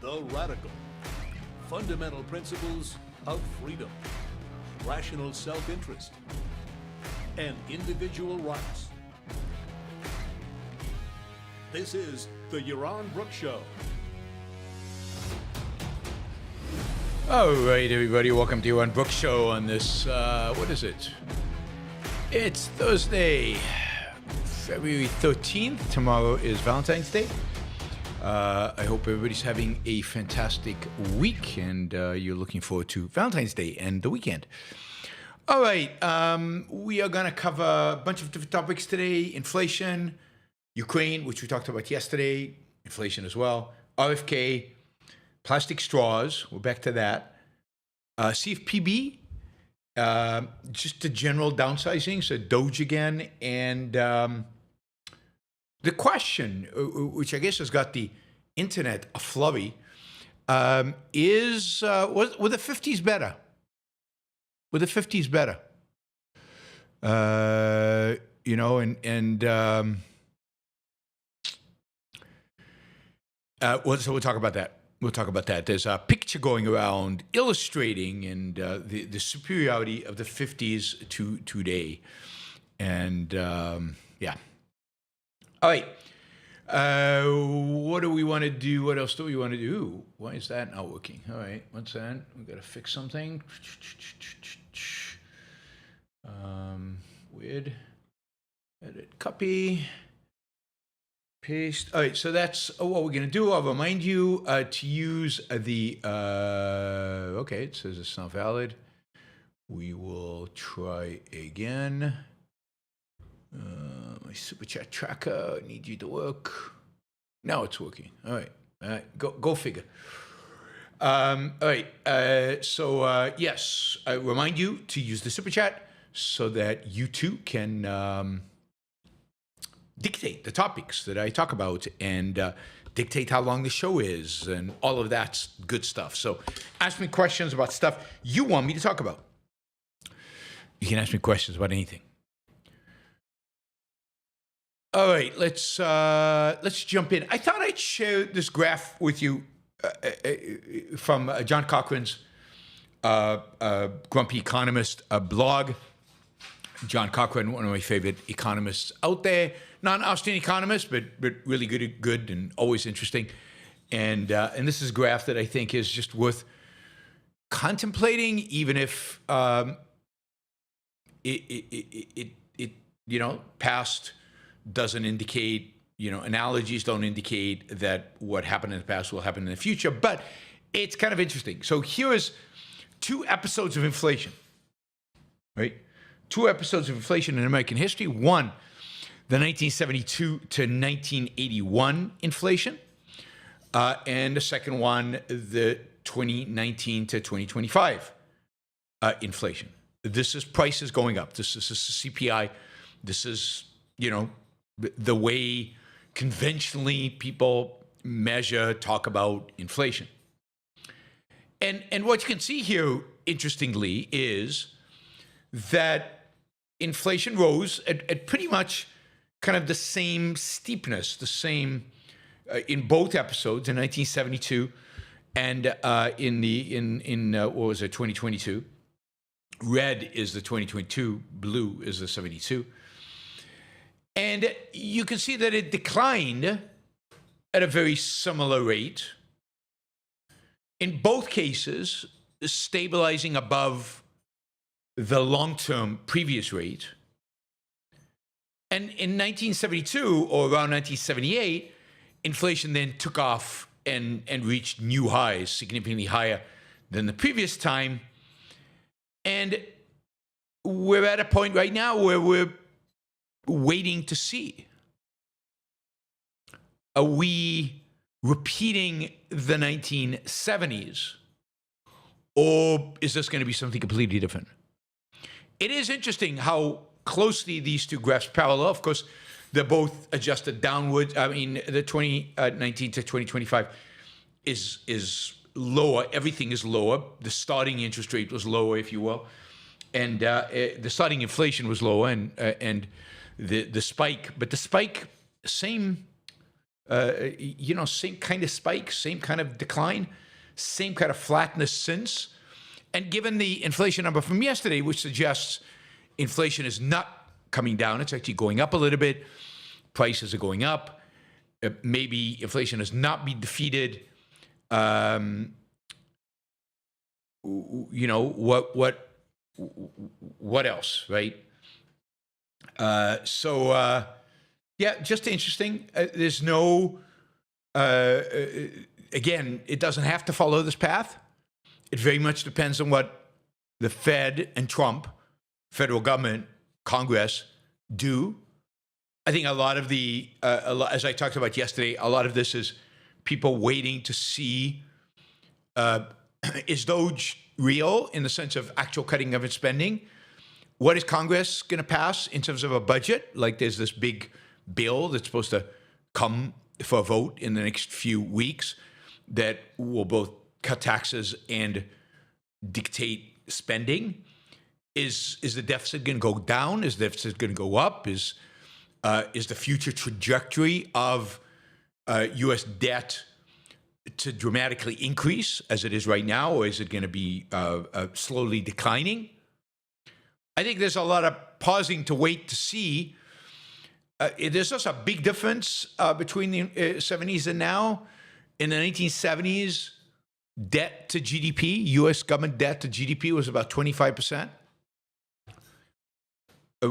The Radical. Fundamental principles of freedom, rational self-interest, and individual rights. This is the Yaron Brook Show. All right, everybody, welcome to Yaron Brook Show on this, what is it? It's Thursday, February 13th. Tomorrow is Valentine's Day. I hope everybody's having a fantastic week and you're looking forward to Valentine's Day and the weekend. All right, we are going to cover a bunch of different topics today. Inflation, Ukraine, which we talked about yesterday, inflation as well, RFK, plastic straws, we're back to that, CFPB, just the general downsizing, so Doge again, and the question, which I guess has got the internet a flurry, is were the 50s better? Were the 50s better? You know, so we'll talk about that. We'll talk about that. There's a picture going around illustrating and the superiority of the 50s to today. And yeah. All right. What do we want to do? What else do we want to do? Why is that not working? All right. What's that? We got to fix something. Weird. Edit. Copy. Paste. All right, so that's what we're going to do. I'll remind you to use the, okay, it says it's not valid. We will try again. My super chat tracker, need you to work. Now it's working. All right, go figure. All right, so yes, I remind you to use the super chat so that you too can dictate the topics that I talk about and dictate how long the show is and all of that's good stuff. So ask me questions about stuff you want me to talk about. You can ask me questions about anything. All right, let's jump in. I thought I'd share this graph with you from John Cochran's Grumpy Economist blog. John Cochran, one of my favorite economists out there. Not an Austrian economist, but really good and always interesting. And this is a graph that I think is just worth contemplating, even if it you know, past doesn't indicate, you know, analogies don't indicate that what happened in the past will happen in the future. But it's kind of interesting. So here is 2 episodes of inflation, right? 2 episodes of inflation in American history. One, the 1972 to 1981 inflation, and the second one, the 2019 to 2025 inflation. This is prices going up. This is CPI. This is, you know, the way conventionally people measure, talk about inflation. And what you can see here, interestingly, is that inflation rose at pretty much kind of the same steepness, the same in both episodes in 1972 and in what was it, 2022. Red is the 2022, blue is the 72. And you can see that it declined at a very similar rate. In both cases, stabilizing above the long-term previous rate. And in 1972 or around 1978, inflation then took off and reached new highs, significantly higher than the previous time. And we're at a point right now where we're waiting to see. Are we repeating the 1970s? Or is this going to be something completely different? It is interesting how closely these 2 graphs parallel. Of course, they're both adjusted downwards. I mean, the 2019 to 2025 is lower. Everything is lower. The starting interest rate was lower, if you will. And the starting inflation was lower and the spike. But the spike, same same kind of spike, same kind of decline, same kind of flatness since. And given the inflation number from yesterday, which suggests inflation is not coming down, it's actually going up a little bit, prices are going up, maybe inflation has not been defeated. What else, right? Just interesting. There's no, again, it doesn't have to follow this path. It very much depends on what the Fed and Trump, federal government, Congress do. I think a lot of as I talked about yesterday, a lot of this is people waiting to see, is Doge real in the sense of actual cutting government spending? What is Congress going to pass in terms of a budget? Like there's this big bill that's supposed to come for a vote in the next few weeks that will both cut taxes and dictate spending. Is the deficit going to go down? Is the deficit going to go up? Is the future trajectory of U.S. debt to dramatically increase as it is right now, or is it going to be slowly declining? I think there's a lot of pausing to wait to see. There's also a big difference between the 70s and now. In the 1970s, debt to GDP, U.S. government debt to GDP was about 25%.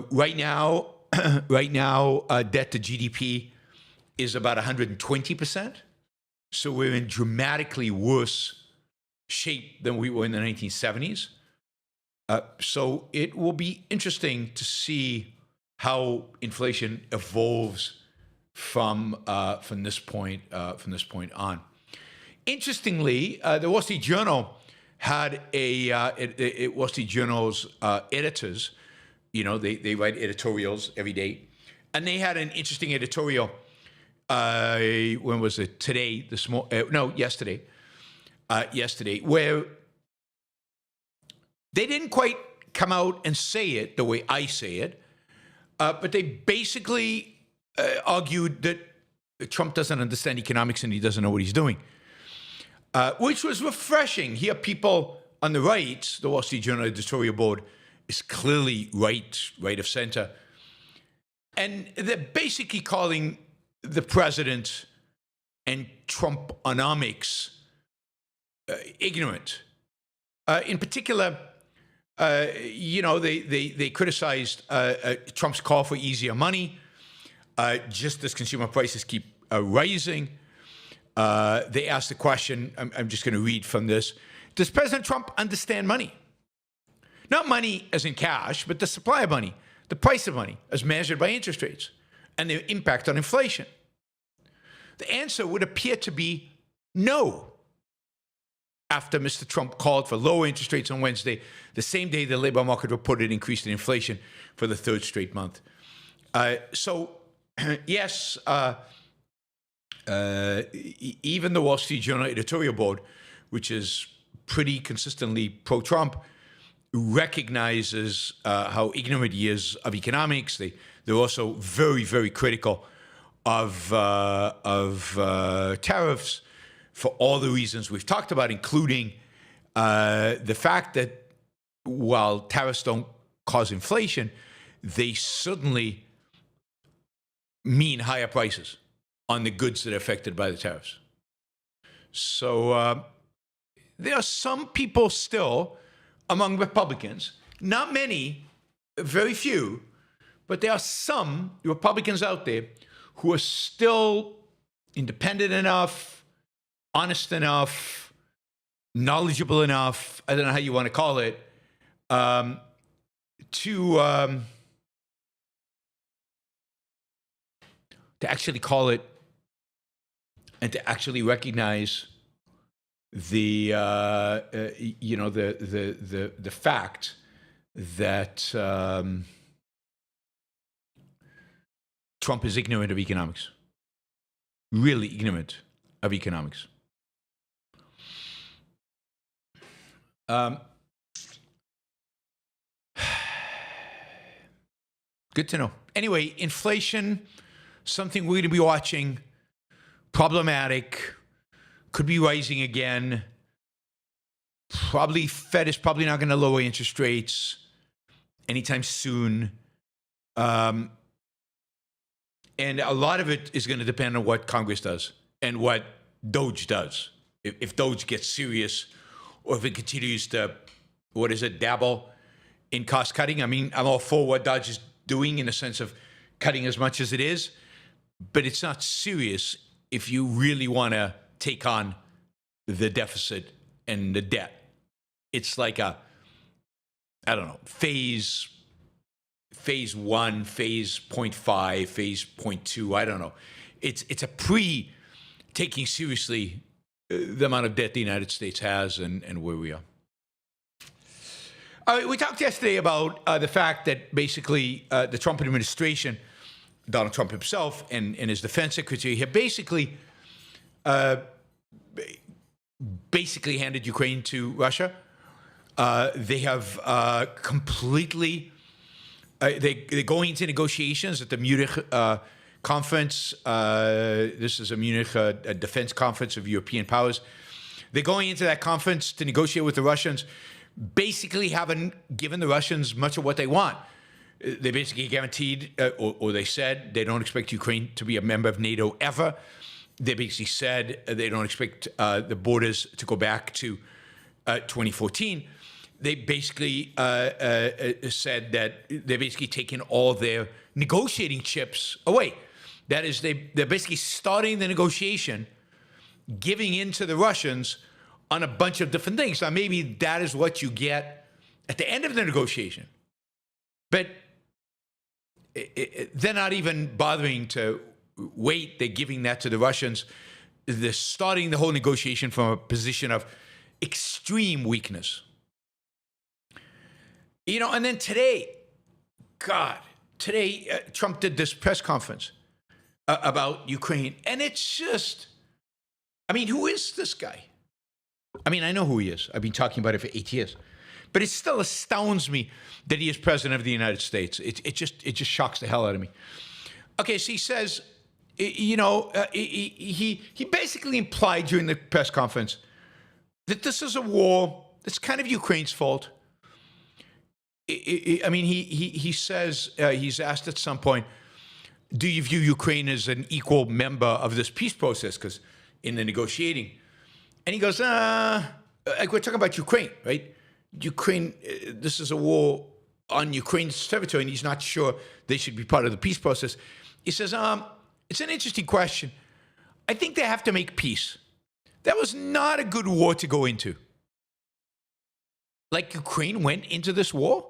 Right now, debt to GDP is about 120%. So we're in dramatically worse shape than we were in the 1970s. So it will be interesting to see how inflation evolves from this point on. Interestingly, the Wall Street Journal had Wall Street Journal's editors. They write editorials every day, and they had an interesting editorial. When was it? Today? Yesterday. Yesterday, where they didn't quite come out and say it the way I say it, but they basically argued that Trump doesn't understand economics and he doesn't know what he's doing, which was refreshing. Here, people on the right, the Wall Street Journal editorial board is clearly right of center, and they're basically calling the president and Trumponomics ignorant. In particular, they criticized Trump's call for easier money, just as consumer prices keep rising. They asked the question, I'm just going to read from this, does President Trump understand money? Not money as in cash, but the supply of money, the price of money as measured by interest rates, and their impact on inflation. The answer would appear to be no. After Mr. Trump called for lower interest rates on Wednesday, the same day the labor market reported increase in inflation for the third straight month. Yes, even the Wall Street Journal editorial board, which is pretty consistently pro-Trump, recognizes how ignorant he is of economics. They're also very, very critical of tariffs for all the reasons we've talked about, including the fact that while tariffs don't cause inflation, they certainly mean higher prices on the goods that are affected by the tariffs. So there are some people still among Republicans, not many, very few, but there are some Republicans out there who are still independent enough, honest enough, knowledgeable enough, I don't know how you want to call it, to actually call it and to actually recognize the fact that Trump is ignorant of economics, really ignorant of economics. Good to know. Anyway, inflation, something we're going to be watching problematic, could be rising again. Probably Fed is probably not going to lower interest rates anytime soon. And a lot of it is going to depend on what Congress does and what Doge does. If Doge gets serious, or if it continues to, dabble in cost cutting. I mean, I'm all for what Doge is doing in the sense of cutting as much as it is, but it's not serious if you really want to take on the deficit and the debt. It's like a, I don't know, phase 1, phase 0.5, phase 0.2, I don't know. It's a taking seriously the amount of debt the United States has and where we are. We talked yesterday about the fact that basically the Trump administration, Donald Trump himself and his defense secretary have basically handed Ukraine to Russia. They have completely, they're going into negotiations at the Munich conference. This is a Munich defense conference of European powers. They're going into that conference to negotiate with the Russians, basically haven't given the Russians much of what they want. They basically guaranteed, or they said, they don't expect Ukraine to be a member of NATO ever. They basically said they don't expect the borders to go back to 2014. They basically said that they're basically taking all their negotiating chips away. That is, they're basically starting the negotiation, giving in to the Russians on a bunch of different things. Now, maybe that is what you get at the end of the negotiation. But they're not even bothering to wait. They're giving that to the Russians. They're starting the whole negotiation from a position of extreme weakness. You know, and then today, Trump did this press conference about Ukraine. And it's just, I mean, who is this guy? I mean, I know who he is. I've been talking about it for 8 years. But it still astounds me that he is president of the United States. It just shocks the hell out of me. Okay, so he says, he basically implied during the press conference that this is a war that's kind of Ukraine's fault. I mean, he says, he's asked at some point, do you view Ukraine as an equal member of this peace process? Because in the negotiating, and he goes, like we're talking about Ukraine, right? Ukraine, this is a war on Ukraine's territory, and he's not sure they should be part of the peace process. He says, it's an interesting question. I think they have to make peace. That was not a good war to go into. Like Ukraine went into this war?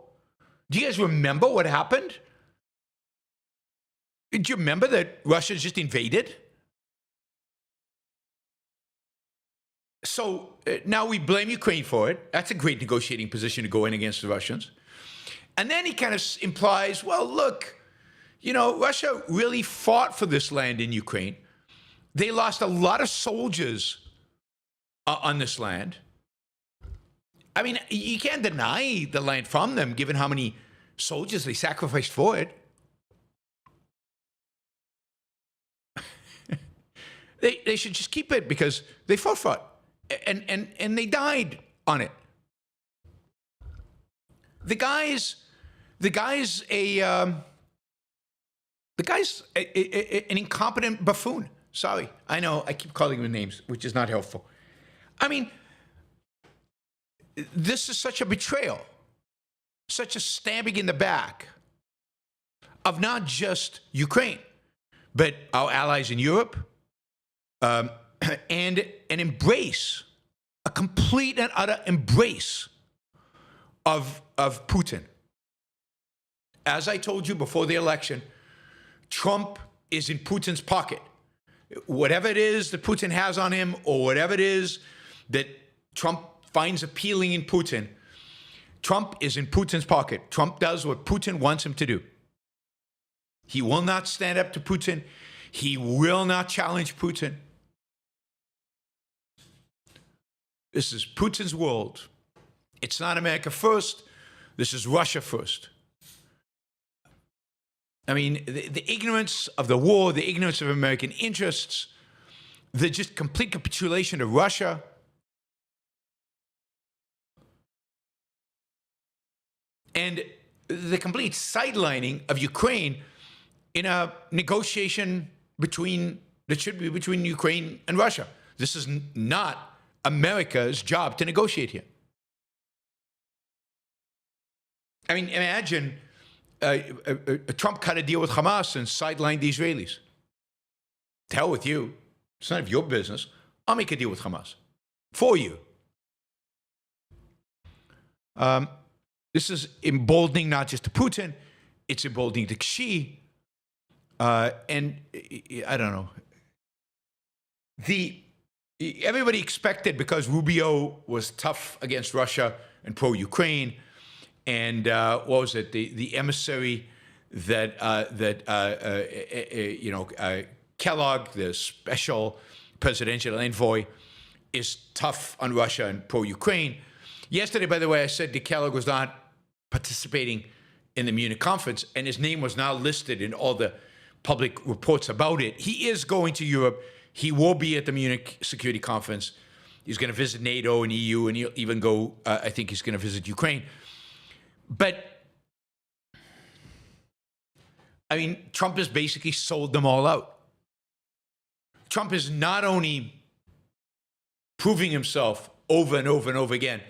Do you guys remember what happened? Do you remember that Russia just invaded? So now we blame Ukraine for it. That's a great negotiating position to go in against the Russians. And then he kind of implies, well, look, you know, Russia really fought for this land in Ukraine. They lost a lot of soldiers on this land. I mean, you can't deny the land from them, given how many soldiers they sacrificed for it. They should just keep it because they fought for it. And they died on it. The guy's an incompetent buffoon. Sorry, I know I keep calling him names, which is not helpful. I mean, this is such a betrayal, such a stabbing in the back of not just Ukraine, but our allies in Europe. And an embrace, a complete and utter embrace of Putin. As I told you before the election, Trump is in Putin's pocket. Whatever it is that Putin has on him, or whatever it is that Trump finds appealing in Putin, Trump is in Putin's pocket. Trump does what Putin wants him to do. He will not stand up to Putin. He will not challenge Putin. This is Putin's world. It's not America first. This is Russia first. I mean, the ignorance of the war, the ignorance of American interests, the just complete capitulation of Russia, and the complete sidelining of Ukraine in a negotiation that should be between Ukraine and Russia. This is not America's job to negotiate here. I mean, imagine Trump cut a deal with Hamas and sidelined the Israelis. To hell with you. It's none of your business. I'll make a deal with Hamas for you. This is emboldening not just to Putin, it's emboldening to Xi. And I don't know. Everybody expected, because Rubio was tough against Russia and pro-Ukraine, and what was it? The emissary that Kellogg, the special presidential envoy, is tough on Russia and pro-Ukraine. Yesterday, by the way, I said that Kellogg was not participating in the Munich conference, and his name was now listed in all the public reports about it. He is going to Europe. He will be at the Munich Security Conference. He's going to visit NATO and EU, and he'll even go, I think he's going to visit Ukraine. But, I mean, Trump has basically sold them all out. Trump is not only proving himself over and over and over again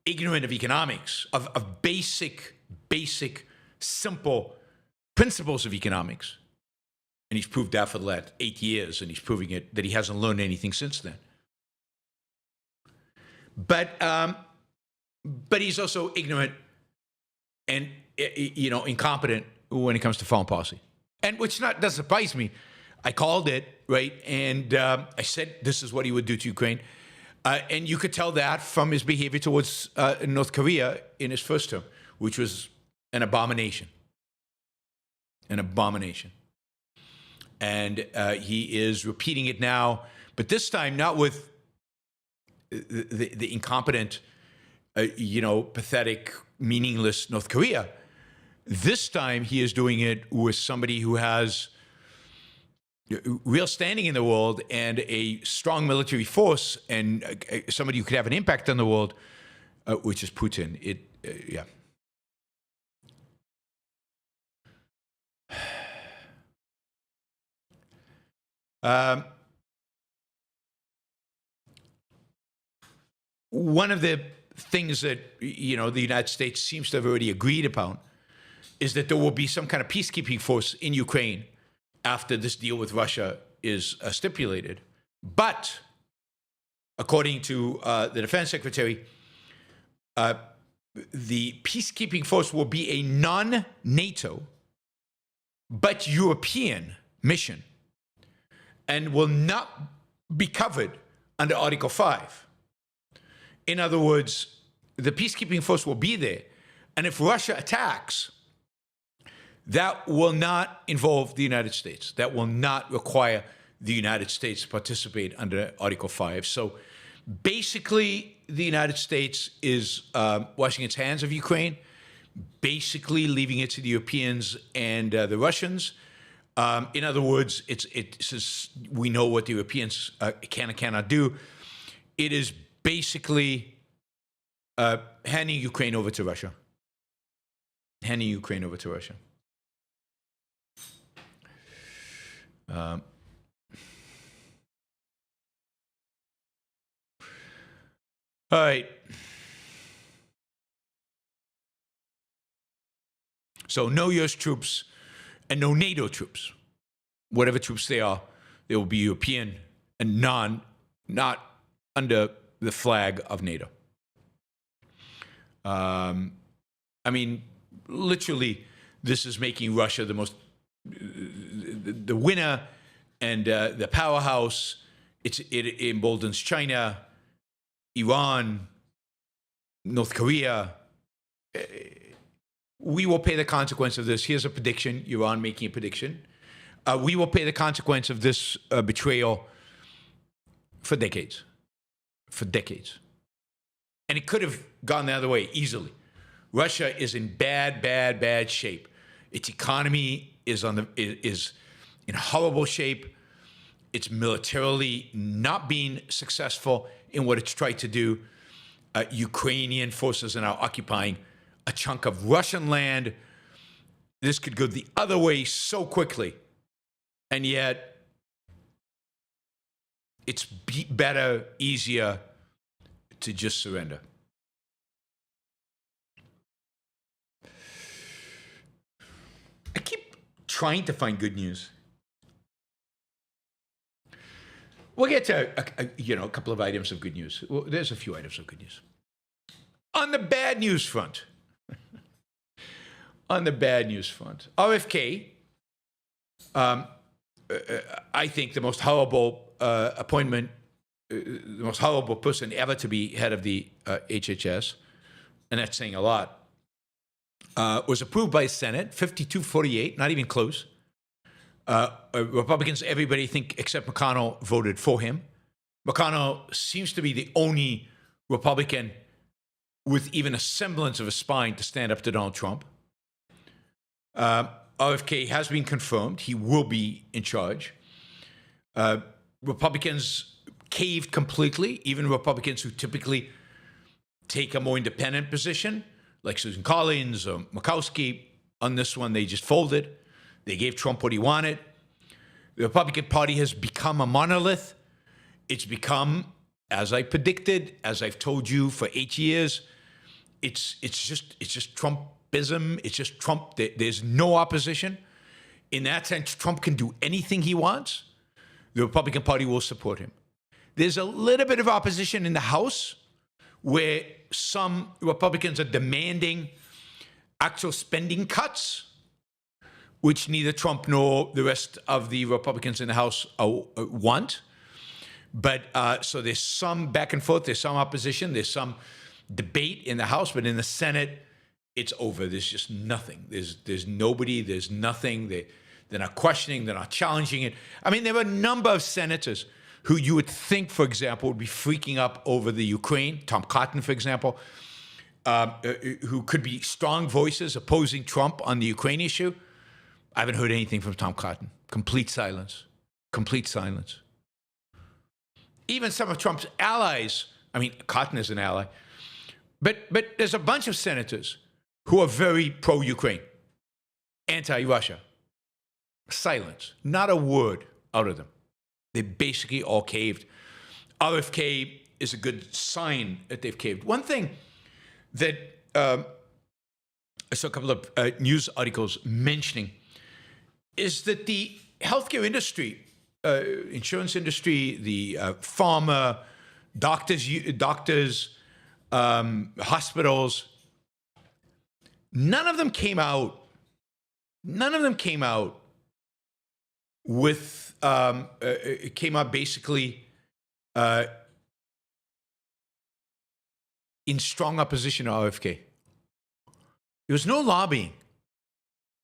ignorant of economics, of basic, simple principles of economics, and he's proved that for the last 8 years, and he's proving it that he hasn't learned anything since then. But he's also ignorant and incompetent when it comes to foreign policy, and which doesn't surprise me. I called it, right, and I said this is what he would do to Ukraine, and you could tell that from his behavior towards North Korea in his first term, which was an abomination. An abomination. And he is repeating it now, but this time not with the incompetent, pathetic, meaningless North Korea. This time he is doing it with somebody who has real standing in the world and a strong military force, and somebody who could have an impact on the world, which is Putin. Yeah. One of the things that, the United States seems to have already agreed upon is that there will be some kind of peacekeeping force in Ukraine after this deal with Russia is stipulated. But, according to the defense secretary, the peacekeeping force will be a non-NATO but European mission, and will not be covered under Article 5. In other words, the peacekeeping force will be there, and if Russia attacks, that will not involve the United States. That will not require the United States to participate under Article 5. So basically, the United States is washing its hands of Ukraine, basically leaving it to the Europeans and the Russians. In other words, it's we know what the Europeans can and cannot do. It is basically handing Ukraine over to Russia. Handing Ukraine over to Russia. All right. So no U.S. troops and no NATO troops. Whatever troops they are, they will be European and not under the flag of NATO. I mean, literally, this is making Russia the winner and the powerhouse. It emboldens China, Iran, North Korea. We will pay the consequence of this. Here's a prediction. Iran making a prediction. We will pay the consequence of this betrayal for decades. For decades. And it could have gone the other way easily. Russia is in bad shape. Its economy is in horrible shape. It's militarily not being successful in what it's tried to do. Ukrainian forces are now occupying a chunk of Russian land. This could go the other way so quickly. And yet, it's better, easier to just surrender. I keep trying to find good news. We'll get to a couple of items of good news. Well, there's a few items of good news. On the bad news front, RFK, I think the most horrible appointment, the most horrible person ever to be head of the HHS, and that's saying a lot, was approved by the Senate, 52-48, not even close. Republicans, everybody think except McConnell voted for him. McConnell seems to be the only Republican with even a semblance of a spine to stand up to Donald Trump. RFK has been confirmed. He will be in charge. Republicans caved completely, even Republicans who typically take a more independent position, like Susan Collins or Murkowski. On this one, they just folded. They gave Trump what he wanted. The Republican Party has become a monolith. It's become, as I predicted, as I've told you for 8 years, it's just Trumpism. It's just Trump. There's no opposition. In that sense, Trump can do anything he wants. The Republican Party will support him. There's a little bit of opposition in the House where some Republicans are demanding actual spending cuts, which neither Trump nor the rest of the Republicans in the House want. But so there's some back and forth, there's some opposition, there's some debate in the House, but in the Senate, it's over. There's just nothing. There's nobody, there's nothing. They're not questioning, they're not challenging it. I mean, there are a number of senators who you would think, for example, would be freaking up over the Ukraine, Tom Cotton, for example, who could be strong voices opposing Trump on the Ukraine issue. I haven't heard anything from Tom Cotton. Complete silence. Complete silence. Even some of Trump's allies, I mean, Cotton is an ally, but there's a bunch of senators who are very pro-Ukraine, anti-Russia. Silence. Not a word out of them. They basically all caved. RFK is a good sign that they've caved. One thing that I saw a couple of news articles mentioning is that the healthcare industry, insurance industry, the pharma, doctors, hospitals, none of them came out with, it came out basically in strong opposition to RFK. There was no lobbying.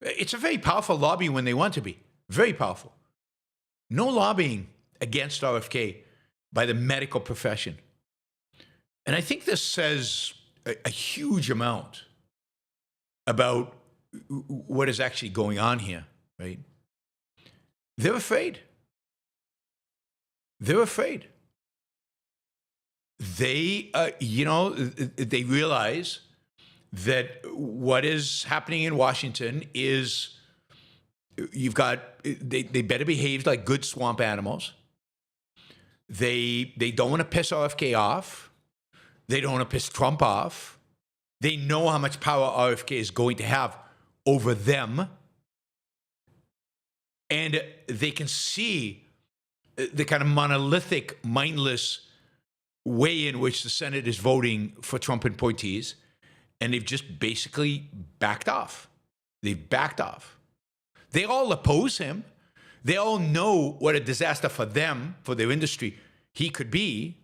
It's a very powerful lobby when they want to be. Very powerful. No lobbying against RFK by the medical profession. And I think this says a huge amount about what is actually going on here, right? They're afraid. They're afraid. They, they realize that what is happening in Washington is they better behave like good swamp animals. They don't want to piss RFK off. They don't want to piss Trump off. They know how much power RFK is going to have over them. And they can see the kind of monolithic, mindless way in which the Senate is voting for Trump appointees. And they've just basically backed off. They've backed off. They all oppose him. They all know what a disaster for them, for their industry, he could be.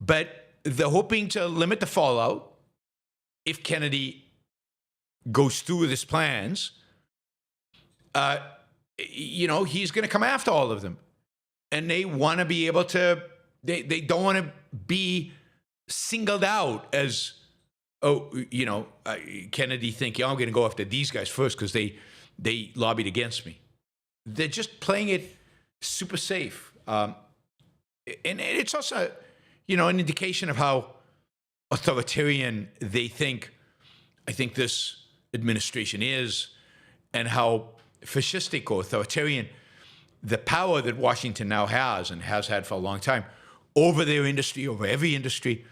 But they're hoping to limit the fallout if Kennedy goes through with his plans. He's going to come after all of them. And they want to be able to, they don't want to be singled out as, Kennedy thinking, I'm going to go after these guys first because they lobbied against me. They're just playing it super safe. And it's also, an indication of how authoritarian I think this administration is, and how fascistic or authoritarian the power that Washington now has and has had for a long time over their industry, over every industry.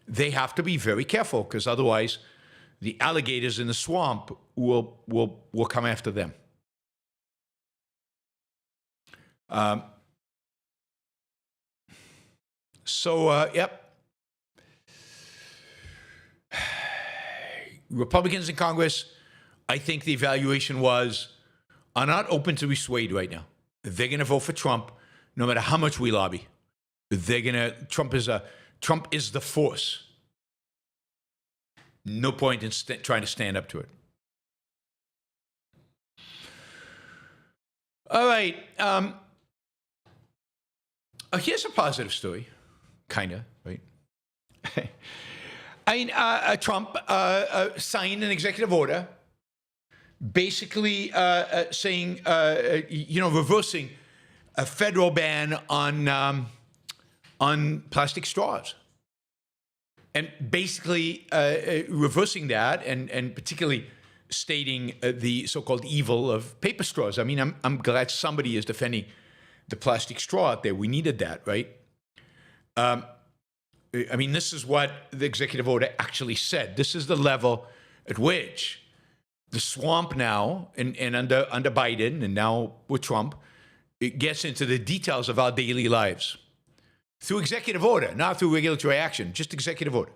They have to be very careful, because otherwise the alligators in the swamp will come after them. Yep. Republicans in Congress, I think the evaluation are not open to be swayed right now. They're going to vote for Trump no matter how much we lobby. Trump is the force. No point in trying to stand up to it. All right. Here's a positive story, kind of, right? Trump signed an executive order basically saying, reversing a federal ban on plastic straws. And basically reversing that, and particularly stating the so-called evil of paper straws. I mean, I'm glad somebody is defending the plastic straw out there. We needed that, right? This is what the executive order actually said. This is the level at which the swamp now, and under Biden, and now with Trump, it gets into the details of our daily lives. Through executive order, not through regulatory action, just executive order.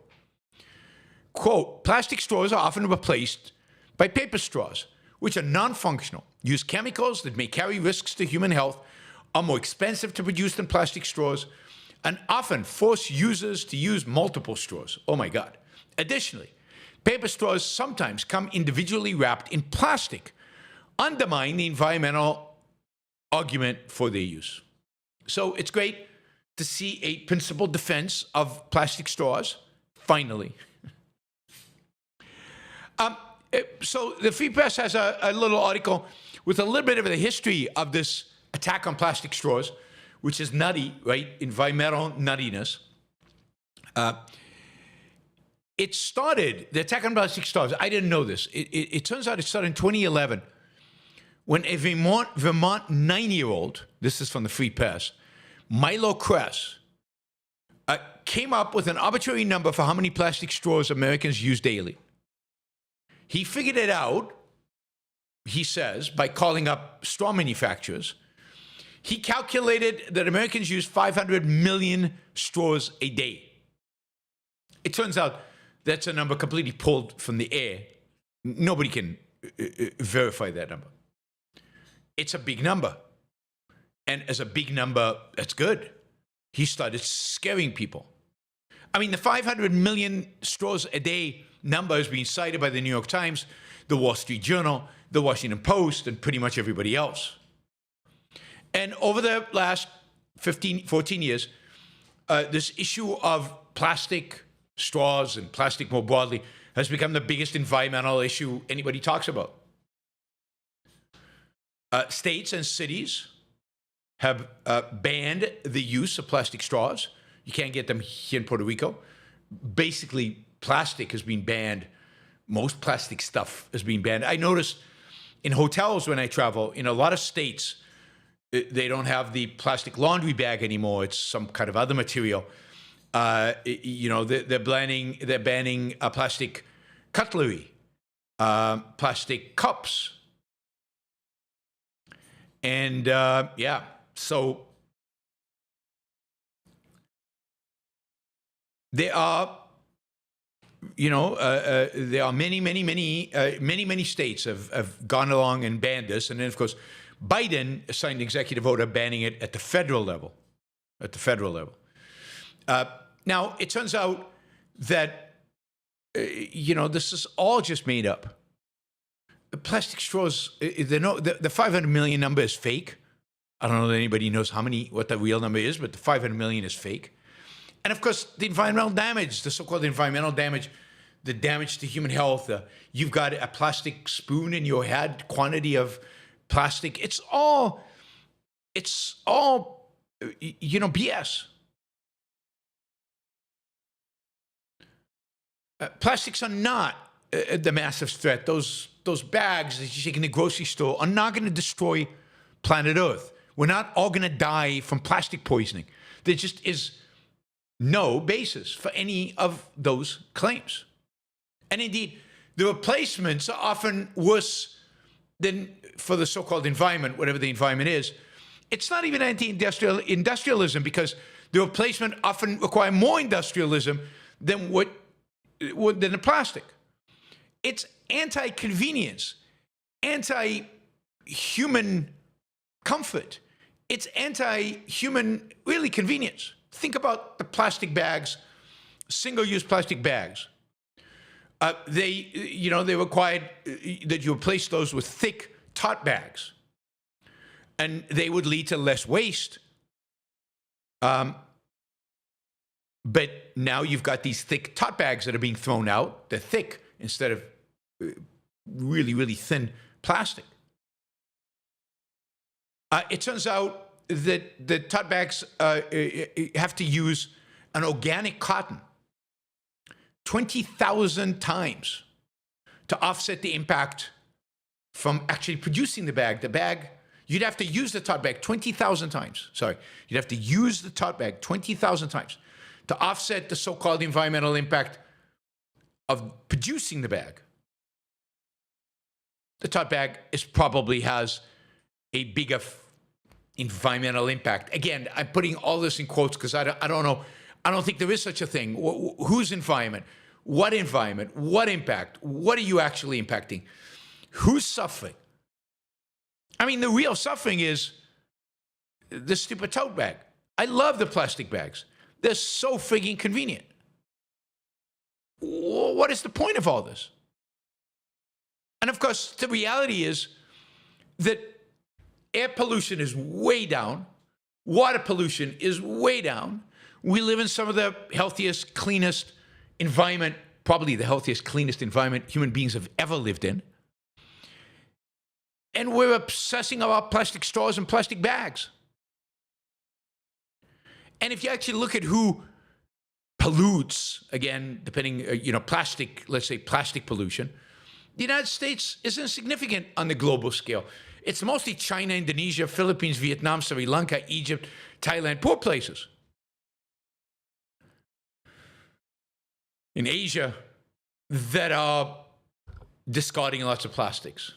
Quote, plastic straws are often replaced by paper straws, which are non-functional, use chemicals that may carry risks to human health, are more expensive to produce than plastic straws, and often force users to use multiple straws. Oh my God. Additionally, paper straws sometimes come individually wrapped in plastic, undermine the environmental argument for their use. So it's great to see a principled defense of plastic straws, finally. So the Free Press has a little article with a little bit of the history of this attack on plastic straws, which is nutty, right? Environmental nuttiness. It started, the attack on plastic straws, I didn't know this. It turns out it started in 2011 when a Vermont 9-year-old, this is from the Free Press, Milo Kress, came up with an arbitrary number for how many plastic straws Americans use daily. He figured it out, he says, by calling up straw manufacturers. He calculated that Americans use 500 million straws a day. It turns out that's a number completely pulled from the air. Nobody can verify that number. It's a big number. And as a big number, that's good. He started scaring people. I mean, the 500 million straws a day number is being cited by the New York Times, the Wall Street Journal, the Washington Post, and pretty much everybody else. And over the last 14 years, this issue of plastic straws and plastic more broadly has become the biggest environmental issue anybody talks about. States and cities have banned the use of plastic straws. You can't get them here in Puerto Rico. Basically, plastic has been banned. Most plastic stuff has been banned. I noticed in hotels when I travel, in a lot of states, they don't have the plastic laundry bag anymore. It's some kind of other material. They're banning plastic cutlery, plastic cups. And so there are, there are many states have gone along and banned this. And then, of course, Biden signed an executive order banning it at the federal level. Now, it turns out that, this is all just made up. The plastic straws, the 500 million number is fake. I don't know that anybody knows what the real number is, but the 500 million is fake. And of course, the environmental damage, the so-called environmental damage, the damage to human health, you've got a plastic spoon in your head, quantity of plastic. It's all It's all, BS. Plastics are not the massive threat. Those bags that you take in the grocery store are not going to destroy planet Earth. We're not all going to die from plastic poisoning. There just is no basis for any of those claims. And indeed, the replacements are often worse than for the so-called environment, whatever the environment is. It's not even anti-industrialism, because the replacement often require more industrialism than the plastic. It's anti-convenience, anti-human comfort. It's anti-human, really, convenience. Think about the plastic bags, single-use plastic bags. They required that you replace those with thick tote bags, and they would lead to less waste. But now you've got these thick tote bags that are being thrown out. They're thick instead of really, really thin plastic. It turns out that the tote bags have to use an organic cotton 20,000 times to offset the impact from actually producing the bag. The bag, you'd have to use the tote bag 20,000 times. Sorry, you'd have to use the tote bag 20,000 times to offset the so-called environmental impact of producing the bag. The tote bag probably has a bigger environmental impact. Again, I'm putting all this in quotes because I don't know. I don't think there is such a thing. Whose environment? What impact? What are you actually impacting? Who's suffering? I mean, the real suffering is the stupid tote bag. I love the plastic bags. They're so frigging convenient. What is the point of all this? And of course, the reality is that air pollution is way down. Water pollution is way down. We live in some of the healthiest, cleanest environment, probably the healthiest, cleanest environment human beings have ever lived in. And we're obsessing about plastic straws and plastic bags. And if you actually look at who pollutes, again, depending, plastic, let's say plastic pollution, the United States is insignificant on the global scale. It's mostly China, Indonesia, Philippines, Vietnam, Sri Lanka, Egypt, Thailand, poor places. In Asia that are discarding lots of plastics.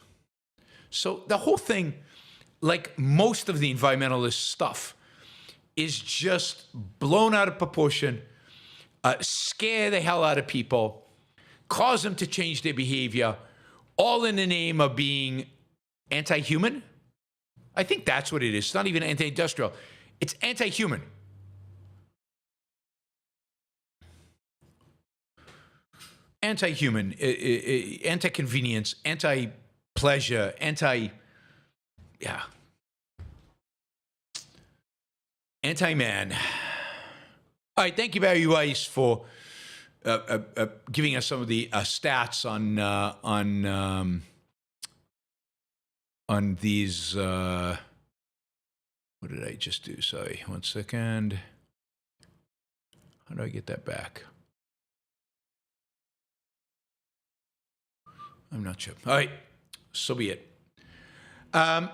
So the whole thing, like most of the environmentalist stuff, is just blown out of proportion, scare the hell out of people, cause them to change their behavior, all in the name of being anti-human. I think that's what it is. It's not even anti-industrial. It's anti-human. Anti-human, anti-convenience, anti-pleasure, anti-man. All right, thank you, Barry Weiss, for giving us some of the stats on these. What did I just do? Sorry, 1 second. How do I get that back? I'm not sure. All right, so be it. That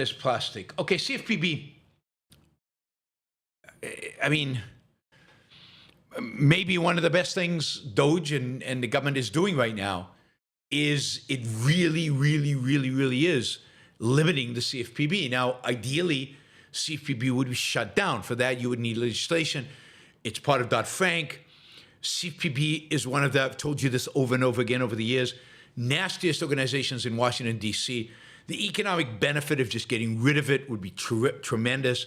is plastic. Okay, CFPB. I mean, maybe one of the best things Doge and the government is doing right now is it really, really, really, really is limiting the CFPB. Now, ideally, CFPB would be shut down. For that, you would need legislation. It's part of Dodd-Frank. CFPB is one of the, I've told you this over and over again over the years, nastiest organizations in Washington, D.C. The economic benefit of just getting rid of it would be tremendous.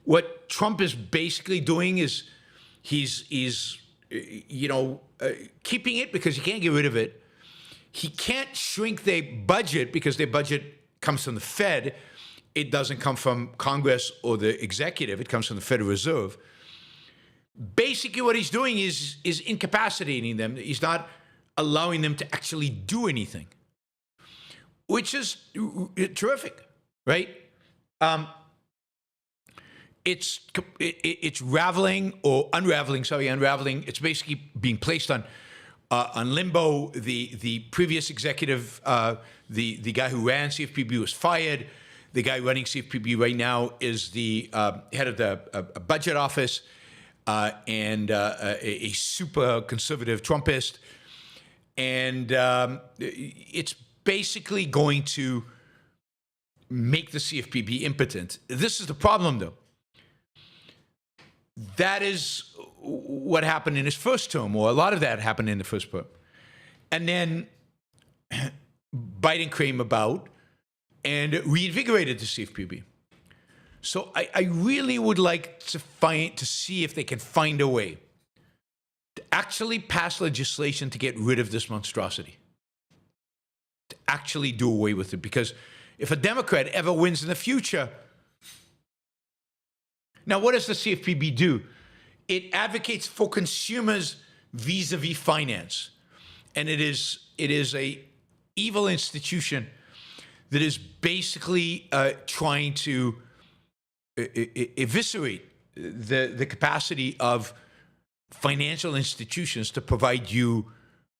What Trump is basically doing is he's keeping it because he can't get rid of it. He can't shrink their budget because their budget comes from the Fed. It doesn't come from Congress or the executive. It comes from the Federal Reserve. Basically, what he's doing is incapacitating them. He's not allowing them to actually do anything, which is terrific. right? It's raveling or unraveling. Sorry, unraveling. It's basically being placed on limbo. The previous executive, the guy who ran CFPB, was fired. The guy running CFPB right now is the head of the budget office and a super conservative Trumpist. And it's basically going to make the CFPB impotent. This is the problem, though. That is what happened in his first term, or a lot of that happened in the first term. And then Biden came about and reinvigorated the CFPB. So I really would like to see if they can find a way to actually pass legislation to get rid of this monstrosity, to actually do away with it. Because if a Democrat ever wins in the future, now what does the CFPB do? It advocates for consumers vis-a-vis finance, and it is a evil institution that is basically trying to eviscerate the capacity of financial institutions to provide you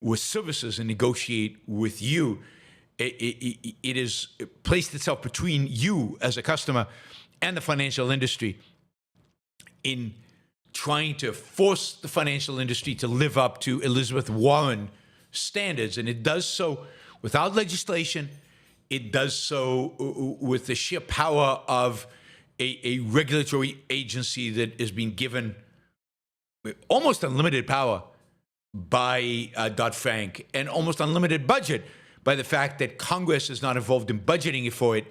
with services and negotiate with you. It has placed itself between you as a customer and the financial industry in trying to force the financial industry to live up to Elizabeth Warren standards. And it does so without legislation. It does so with the sheer power of a regulatory agency that is being given almost unlimited power by Dodd-Frank, and almost unlimited budget by the fact that Congress is not involved in budgeting for it.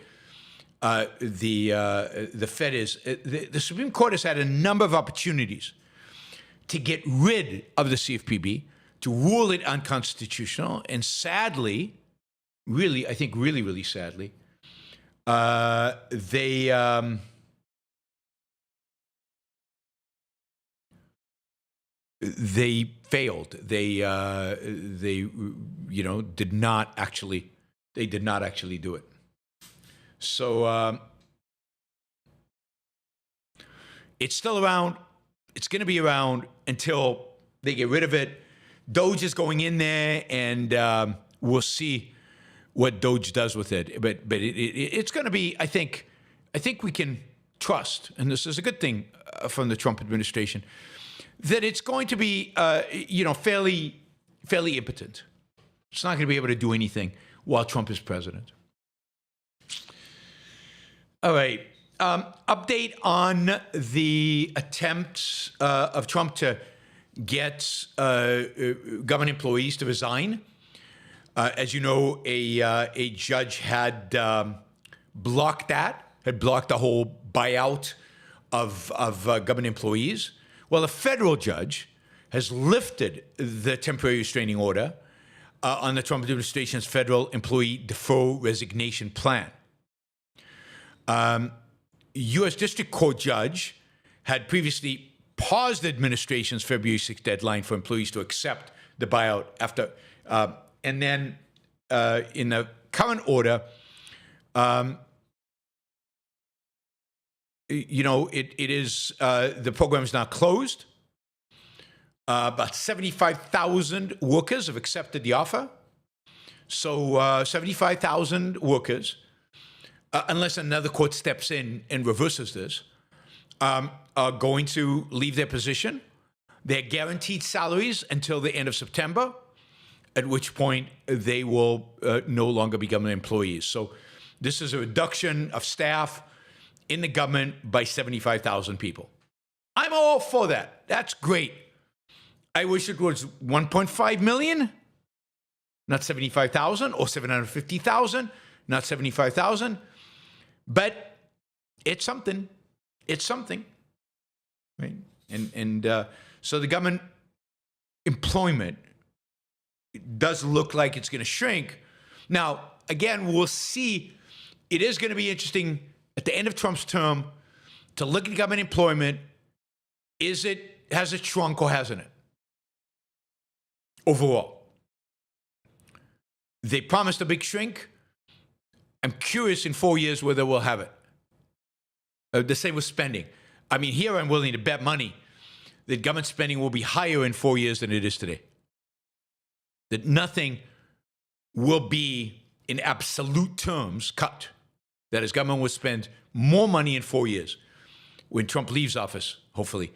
The Fed is. The Supreme Court has had a number of opportunities to get rid of the CFPB, to rule it unconstitutional, and sadly, really, I think really sadly, they failed. They did not actually do it. So it's still around. It's going to be around until they get rid of it. Doge is going in there, and we'll see what Doge does with it. But it's going to be. I think we can trust, and this is a good thing from the Trump administration, that it's going to be fairly impotent. It's not going to be able to do anything while Trump is president. All right. Update on the attempts of Trump to get government employees to resign. As you know, a judge had blocked the whole buyout of government employees. Well, a federal judge has lifted the temporary restraining order on the Trump administration's federal employee deferral resignation plan. U.S. District Court judge had previously paused the administration's February 6th deadline for employees to accept the buyout after, and then in the current order, it is the program is now closed. About 75,000 workers have accepted the offer. So 75,000 workers, unless another court steps in and reverses this, are going to leave their position. They're guaranteed salaries until the end of September, at which point they will no longer be government employees. So this is a reduction of staff in the government by 75,000 people. I'm all for that. That's great. I wish it was 1.5 million, not 75,000, or 750,000, not 75,000. But it's something. It's something, right? And so the government employment does look like it's going to shrink. Now, again, we'll see. It is going to be interesting at the end of Trump's term to look at government employment. Has it shrunk or hasn't it? Overall, they promised a big shrink. I'm curious in 4 years whether we'll have it. The same with spending. I mean, here I'm willing to bet money that government spending will be higher in 4 years than it is today. That nothing will be, in absolute terms, cut. That is, government will spend more money in 4 years when Trump leaves office, hopefully,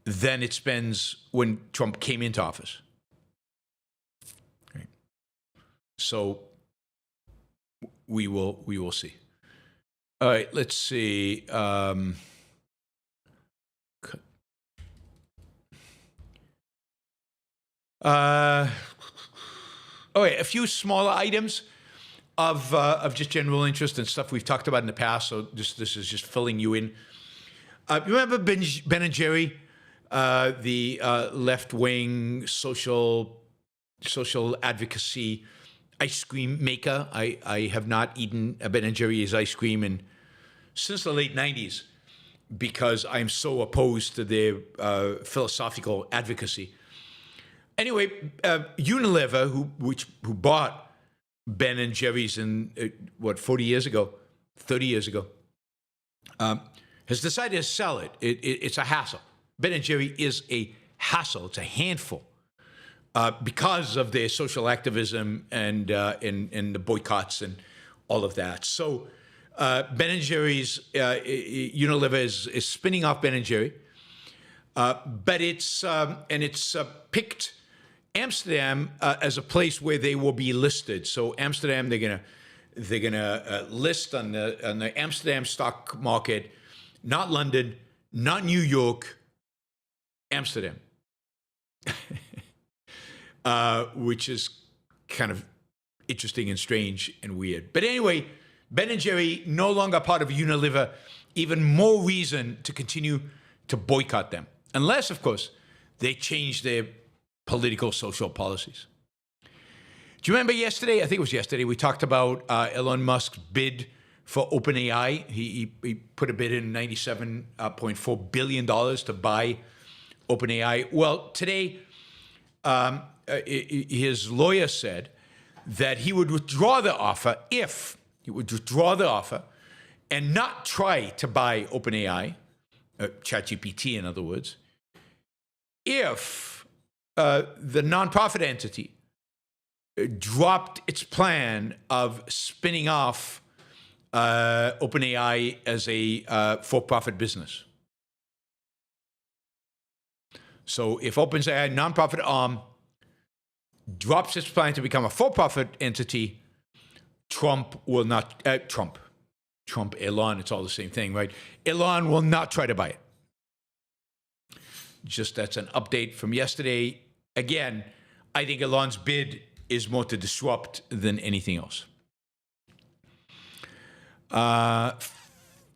than it spends when Trump came into office. Right. So we will see. All right, let's see. A few smaller items of just general interest and stuff we've talked about in the past. So this is just filling you in. You remember Ben and Jerry, the left-wing social advocacy ice cream maker? I have not eaten a Ben and Jerry's ice cream since the late 90s because I'm so opposed to their philosophical advocacy. Anyway, Unilever, who bought Ben and Jerry's in 30 years ago, has decided to sell it. It's a hassle. Ben and Jerry is a hassle. It's a handful because of their social activism and the boycotts and all of that. So Ben and Jerry's, Unilever is spinning off Ben and Jerry, but it's picked Amsterdam as a place where they will be listed. So Amsterdam, they're gonna list on the Amsterdam stock market, not London, not New York, Amsterdam, which is kind of interesting and strange and weird. But anyway, Ben and Jerry no longer part of Unilever. Even more reason to continue to boycott them, unless, of course, they change their political, social policies. Do you remember yesterday? I think it was yesterday. We talked about Elon Musk's bid for OpenAI. He put a bid in $97.4 billion to buy OpenAI. Well, today, his lawyer said that he would withdraw the offer and not try to buy OpenAI, ChatGPT, in other words, if the nonprofit entity dropped its plan of spinning off OpenAI as a for-profit business. So if OpenAI nonprofit arm drops its plan to become a for-profit entity, Elon, it's all the same thing, right? Elon will not try to buy it. Just that's an update from yesterday. Again, I think Elon's bid is more to disrupt than anything else.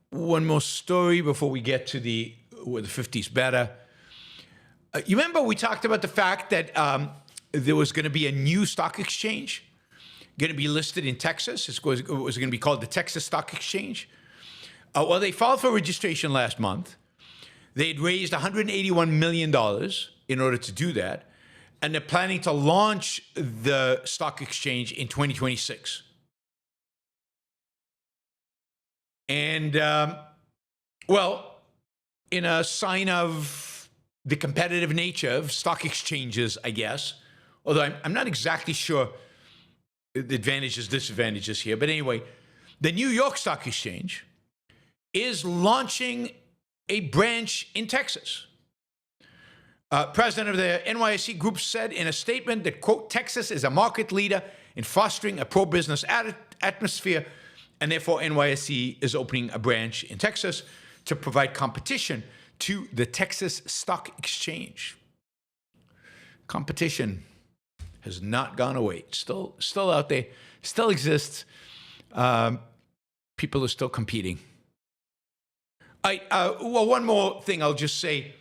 One more story before we get to the 50's better. You remember we talked about the fact that there was going to be a new stock exchange going to be listed in Texas. It was going to be called the Texas Stock Exchange. Well, they filed for registration last month. They'd raised $181 million in order to do that. And they're planning to launch the stock exchange in 2026. And, well, in a sign of the competitive nature of stock exchanges, I guess, although I'm not exactly sure the advantages, disadvantages here. But anyway, the New York Stock Exchange is launching a branch in Texas. President of the NYSE Group said in a statement that, quote, Texas is a market leader in fostering a pro-business atmosphere, and therefore NYSE is opening a branch in Texas to provide competition to the Texas Stock Exchange. Competition has not gone away. It's still out there, still exists. People are still competing. Well, one more thing I'll just say,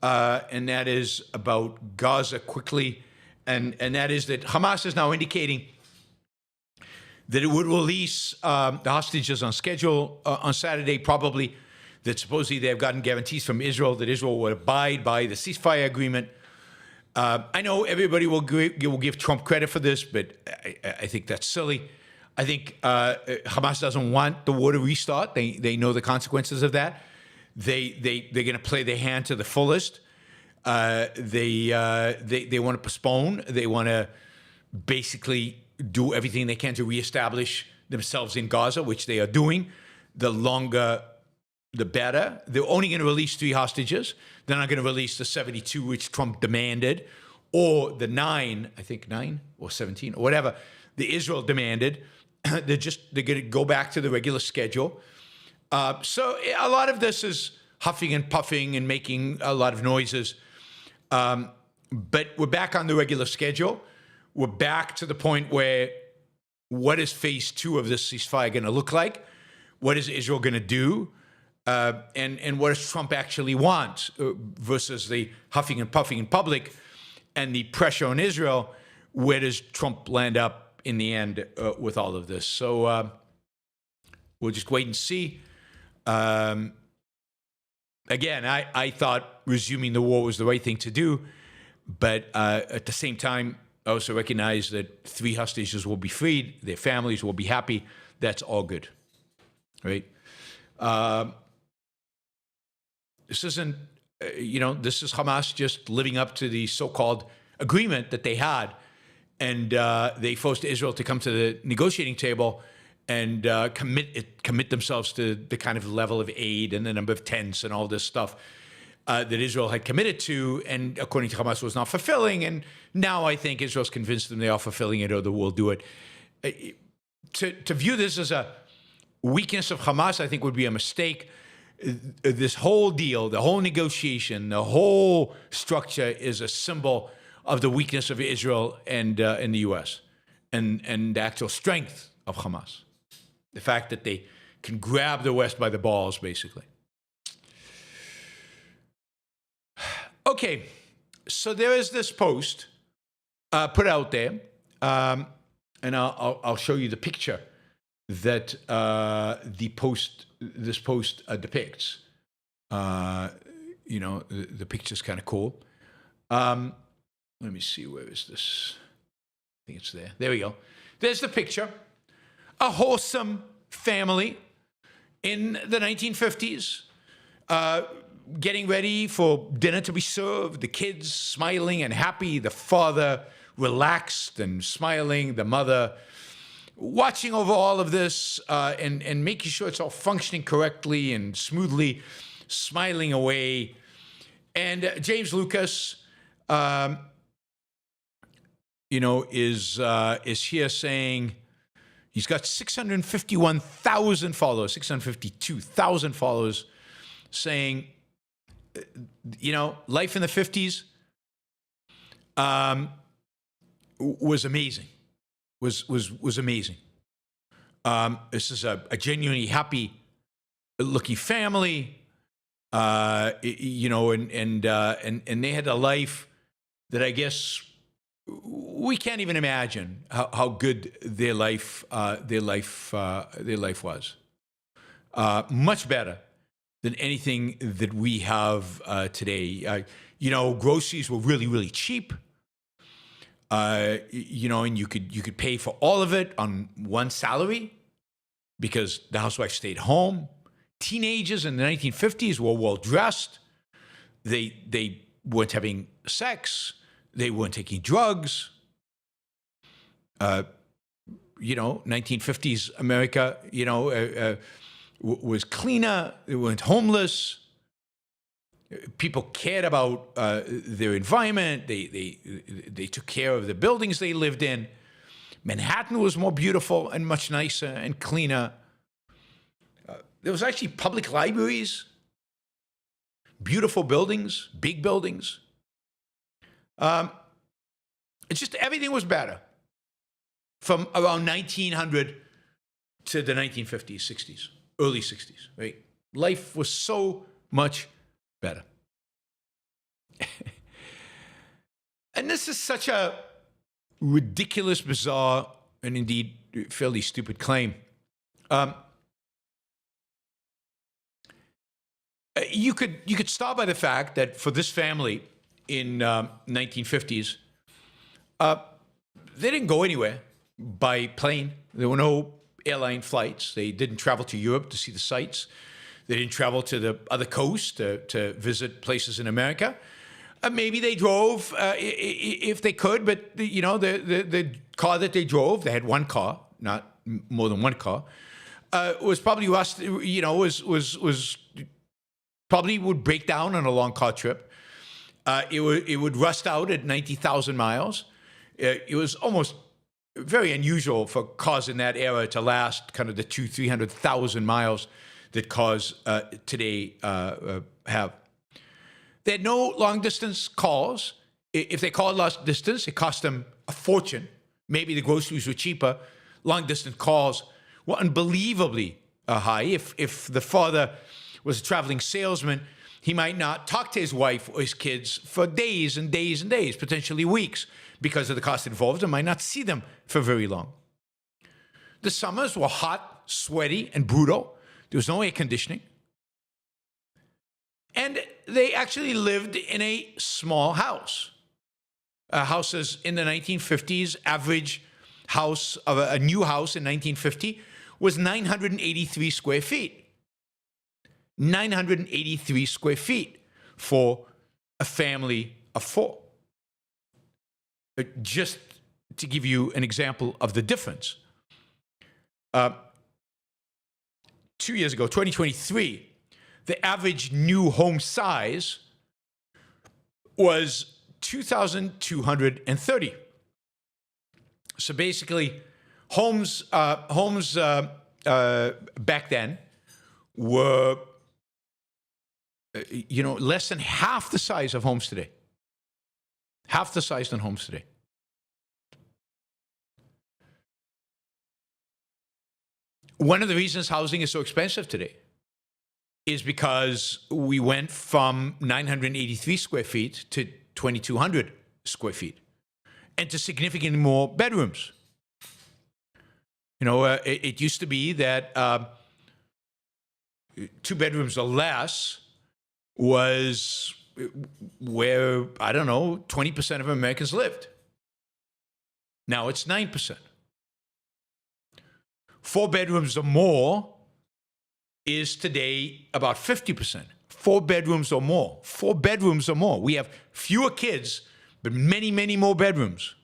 and that is about Gaza quickly, and that is that Hamas is now indicating that it would release the hostages on schedule on Saturday, probably, that supposedly they have gotten guarantees from Israel that Israel will abide by the ceasefire agreement. I know everybody will give Trump credit for this, but I think that's silly. I think Hamas doesn't want the war to restart. They know the consequences of that. They're going to play their hand to the fullest. They want to postpone. They want to basically do everything they can to reestablish themselves in Gaza, which they are doing. The longer, the better. They're only going to release 3 hostages. They're not going to release the 72, which Trump demanded, or the 9, I think 9 or 17 or whatever, the Israel demanded. They're going to go back to the regular schedule. So a lot of this is huffing and puffing and making a lot of noises. But we're back on the regular schedule. We're back to the point where what is phase 2 of this ceasefire going to look like? What is Israel going to do? And what does Trump actually want versus the huffing and puffing in public and the pressure on Israel? Where does Trump land up in the end with all of this? So we'll just wait and see. Again, I thought resuming the war was the right thing to do, but at the same time, I also recognize that 3 hostages will be freed, their families will be happy. That's all good, right? This isn't, this is Hamas just living up to the so-called agreement that they had, and they forced Israel to come to the negotiating table and commit themselves to the kind of level of aid and the number of tents and all this stuff that Israel had committed to, and according to Hamas was not fulfilling. And now I think Israel's convinced them they are fulfilling it, or they will do it. To view this as a weakness of Hamas, I think would be a mistake. This whole deal, the whole negotiation, the whole structure is a symbol of the weakness of Israel and in the U.S. and the actual strength of Hamas. The fact that they can grab the West by the balls, basically. Okay, so there is this post put out there, and I'll show you the picture that this post depicts. The picture's kind of cool. Let me see, where is this? I think it's there. There we go. There's the picture. A wholesome family in the 1950s, getting ready for dinner to be served, the kids smiling and happy, the father relaxed and smiling, the mother watching over all of this and making sure it's all functioning correctly and smoothly, smiling away. And James Lucas, is here saying he's got 651,000 followers, 652,000 followers, saying, life in the 50s was amazing. Was amazing. This is a genuinely happy looking family, and they had a life that I guess we can't even imagine how good their life was. Much better than anything that we have today. Groceries were really, really cheap. And you could pay for all of it on one salary because the housewife stayed home. Teenagers in the 1950s were well dressed. They weren't having sex. They weren't taking drugs. 1950s America, was cleaner. They weren't homeless. People cared about their environment. They took care of the buildings they lived in. Manhattan was more beautiful and much nicer and cleaner. There was actually public libraries, beautiful buildings, big buildings. It's just everything was better from around 1900 to the 1950s, 60s, early 60s, right? Life was so much better. And this is such a ridiculous, bizarre, and indeed fairly stupid claim. You could start by the fact that for this family in 1950s, they didn't go anywhere. by plane. There were no airline flights. They didn't travel to Europe to see the sights. They didn't travel to the other coast to visit places in America. Maybe they drove if they could, but the car that they drove, they had one car, not more than one car, was probably rust. Was probably would break down on a long car trip. It would rust out at 90,000 miles. It was almost very unusual for cars in that era to last kind of the 200,000-300,000 miles that cars today have. They had no long-distance calls. If they called long distance, it cost them a fortune. Maybe the groceries were cheaper. Long-distance calls were unbelievably high. If the father was a traveling salesman, he might not talk to his wife or his kids for days and days and days, potentially weeks, because of the cost involved, and might not see them for very long. The summers were hot, sweaty, and brutal. There was no air conditioning. And they actually lived in a small house. Houses in the 1950s, average house of a new house in 1950 was 983 square feet. 983 square feet for a family of four. Just to give you an example of the difference. 2 years ago, 2023, the average new home size was 2,230. So basically, homes back then were, less than half the size of homes today. Half the size than homes today. One of the reasons housing is so expensive today is because we went from 983 square feet to 2,200 square feet and to significantly more bedrooms. It used to be that 2 bedrooms or less was where, 20% of Americans lived. Now it's 9%. 4 bedrooms or more is today about 50%. 4 bedrooms or more. 4 bedrooms or more. We have fewer kids, but many, many more bedrooms.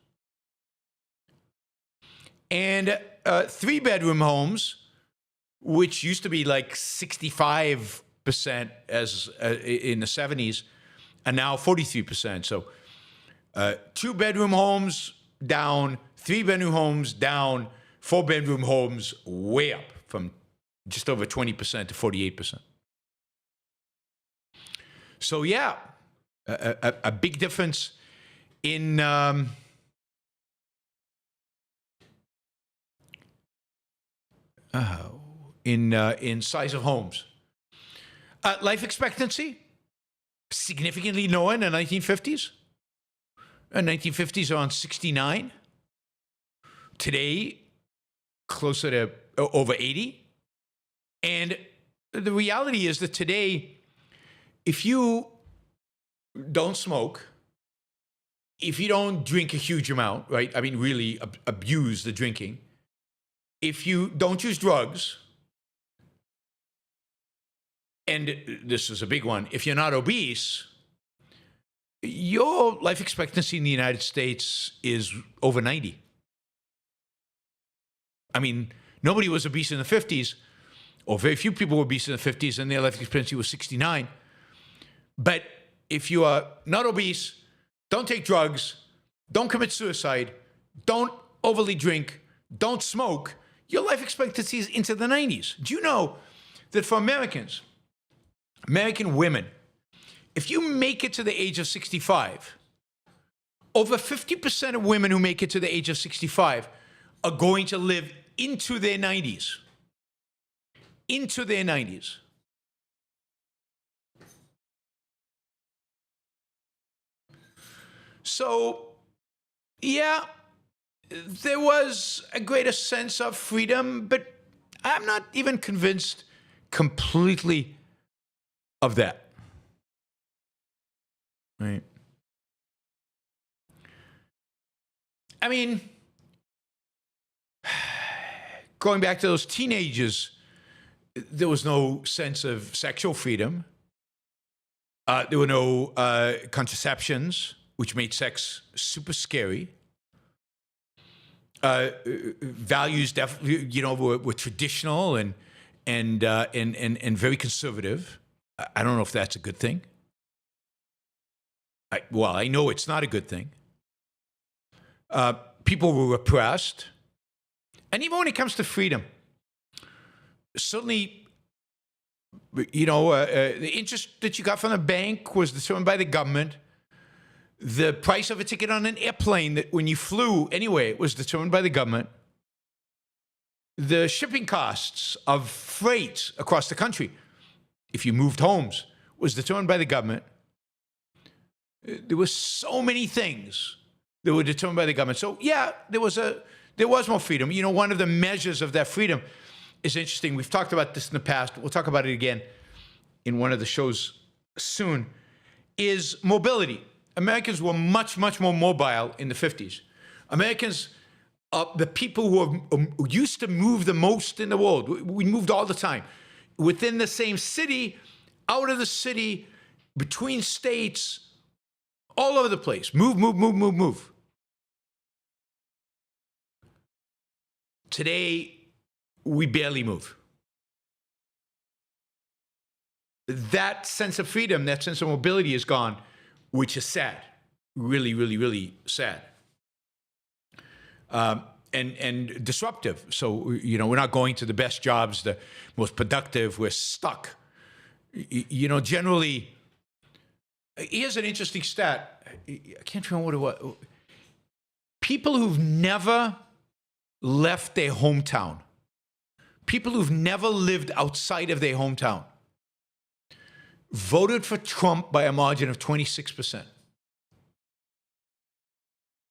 And 3-bedroom homes, which used to be like 65% as in the 70s, are now 43%. So 2-bedroom homes down, 3-bedroom homes down, 4-bedroom homes way up from just over 20% to 48%. So yeah, a big difference in size of homes. Life expectancy significantly lower in the 1950s. 1950s around 69. Today, closer to over 80. And the reality is that today, if you don't smoke, if you don't drink a huge amount, right? I mean, really abuse the drinking. If you don't use drugs, and this is a big one, if you're not obese, your life expectancy in the United States is over 90. I mean, nobody was obese in the 50s, or very few people were obese in the 50s, and their life expectancy was 69. But if you are not obese, don't take drugs, don't commit suicide, don't overly drink, don't smoke, your life expectancy is into the 90s. Do you know that for Americans, American women, if you make it to the age of 65, over 50% of women who make it to the age of 65 are going to live into their 90s. Into their 90s. So, yeah, there was a greater sense of freedom, but I'm not even convinced completely of that. Right? I mean, going back to those teenagers, there was no sense of sexual freedom. There were no contraceptions, which made sex super scary. Values definitely, were traditional and very conservative. I don't know if that's a good thing. I know it's not a good thing. People were repressed. And even when it comes to freedom, certainly, the interest that you got from the bank was determined by the government. The price of a ticket on an airplane that when you flew anyway was determined by the government. The shipping costs of freight across the country, if you moved homes, was determined by the government. There were so many things that were determined by the government. So yeah, there was more freedom. One of the measures of that freedom is interesting. We've talked about this in the past. We'll talk about it again in one of the shows soon, is mobility. Americans were much, much more mobile in the 50s. Americans, the people who used to move the most in the world, we moved all the time. Within the same city, out of the city, between states, all over the place. Move. Today, we barely move. That sense of freedom, that sense of mobility is gone, which is sad. Really, really, really sad. And disruptive. So, we're not going to the best jobs, the most productive. We're stuck. Generally, here's an interesting stat. I can't remember what it was. People who've never left their hometown, people who've never lived outside of their hometown, voted for Trump by a margin of 26%.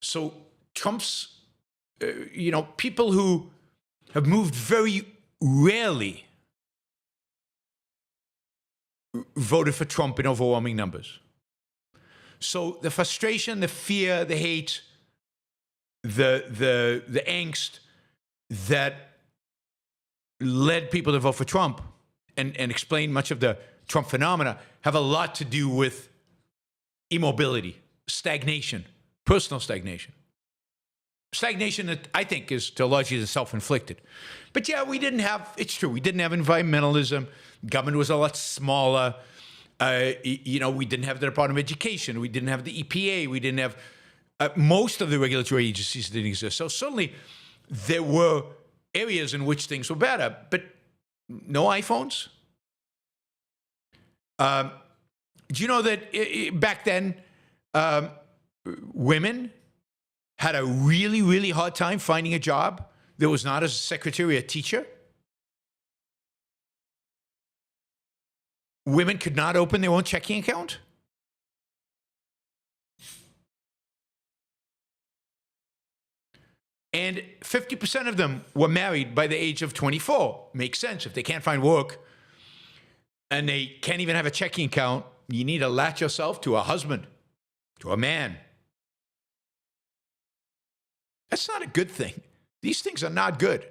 So Trump's, people who have moved very rarely voted for Trump in overwhelming numbers. So the frustration, the fear, the hate, the angst that led people to vote for Trump and explain much of the Trump phenomena have a lot to do with immobility, stagnation, personal stagnation. Stagnation that I think is to a large extent self-inflicted. But yeah, it's true, we didn't have environmentalism. Government was a lot smaller. We didn't have the Department of Education. We didn't have the EPA. We didn't have, most of the regulatory agencies didn't exist. So certainly there were areas in which things were better, but no iPhones. Do you know that back then, women had a really, really hard time finding a job that was not as a secretary or a teacher? Women could not open their own checking account? And 50% of them were married by the age of 24. Makes sense. If they can't find work and they can't even have a checking account, you need to latch yourself to a husband, to a man. That's not a good thing. These things are not good.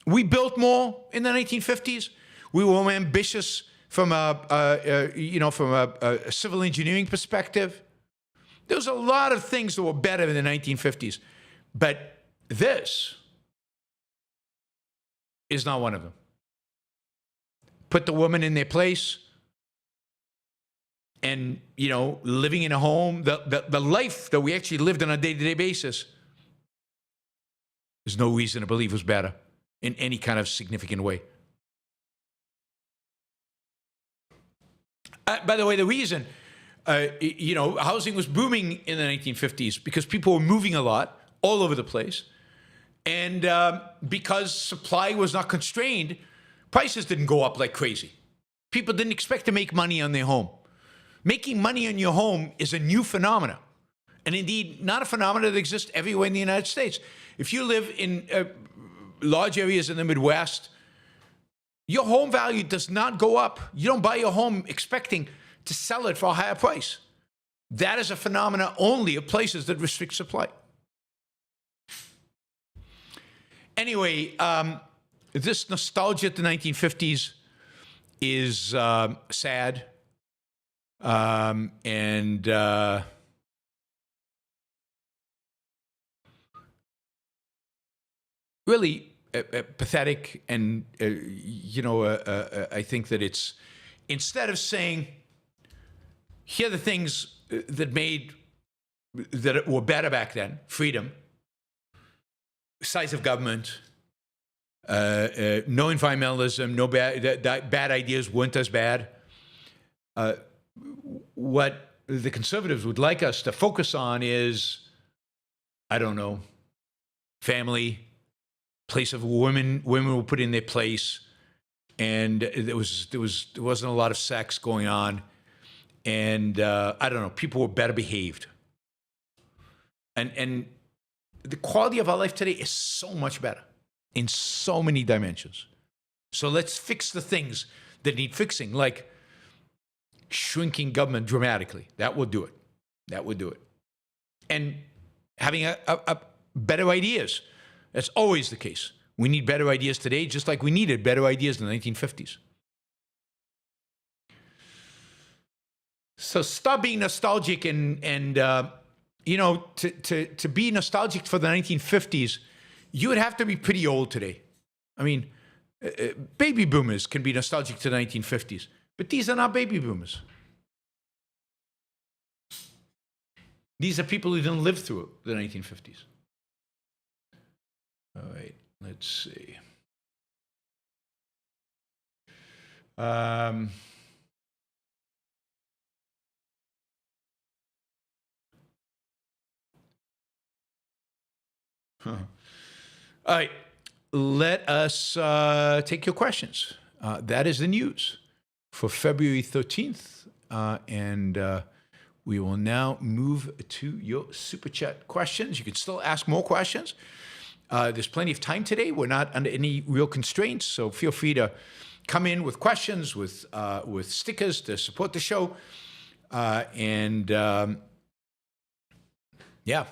We built more in the 1950s. We were more ambitious from a civil engineering perspective. There was a lot of things that were better in the 1950s, but this is not one of them. Put the woman in their place, and living in a home, the life that we actually lived on a day-to-day basis, there's no reason to believe was better in any kind of significant way. By the way, the reason, housing was booming in the 1950s because people were moving a lot all over the place. And because supply was not constrained, prices didn't go up like crazy. People didn't expect to make money on their home. Making money on your home is a new phenomenon. And indeed, not a phenomenon that exists everywhere in the United States. If you live in large areas in the Midwest, your home value does not go up. You don't buy your home expecting to sell it for a higher price. That is a phenomenon only of places that restrict supply. Anyway, this nostalgia at the 1950s is sad. And really pathetic. And, I think that it's, instead of saying, here are the things that were better back then: freedom, size of government, no environmentalism, no bad ideas weren't as bad. What the conservatives would like us to focus on is, I don't know, family, place of women were put in their place, and there wasn't a lot of sex going on, and I don't know, people were better behaved, and the quality of our life today is so much better in so many dimensions. So let's fix the things that need fixing, like shrinking government dramatically. That will do it. That would do it. And having a better ideas. That's always the case. We need better ideas today, just like we needed better ideas in the 1950s. So stop being nostalgic and to be nostalgic for the 1950s, you would have to be pretty old today. I mean, baby boomers can be nostalgic to the 1950s, but these are not baby boomers. These are people who didn't live through the 1950s. All right, let's see. All right, let us take your questions. That is the news for February 13th. And we will now move to your Super Chat questions. You can still ask more questions. There's plenty of time today. We're not under any real constraints, so feel free to come in with questions, with stickers to support the show. Yeah.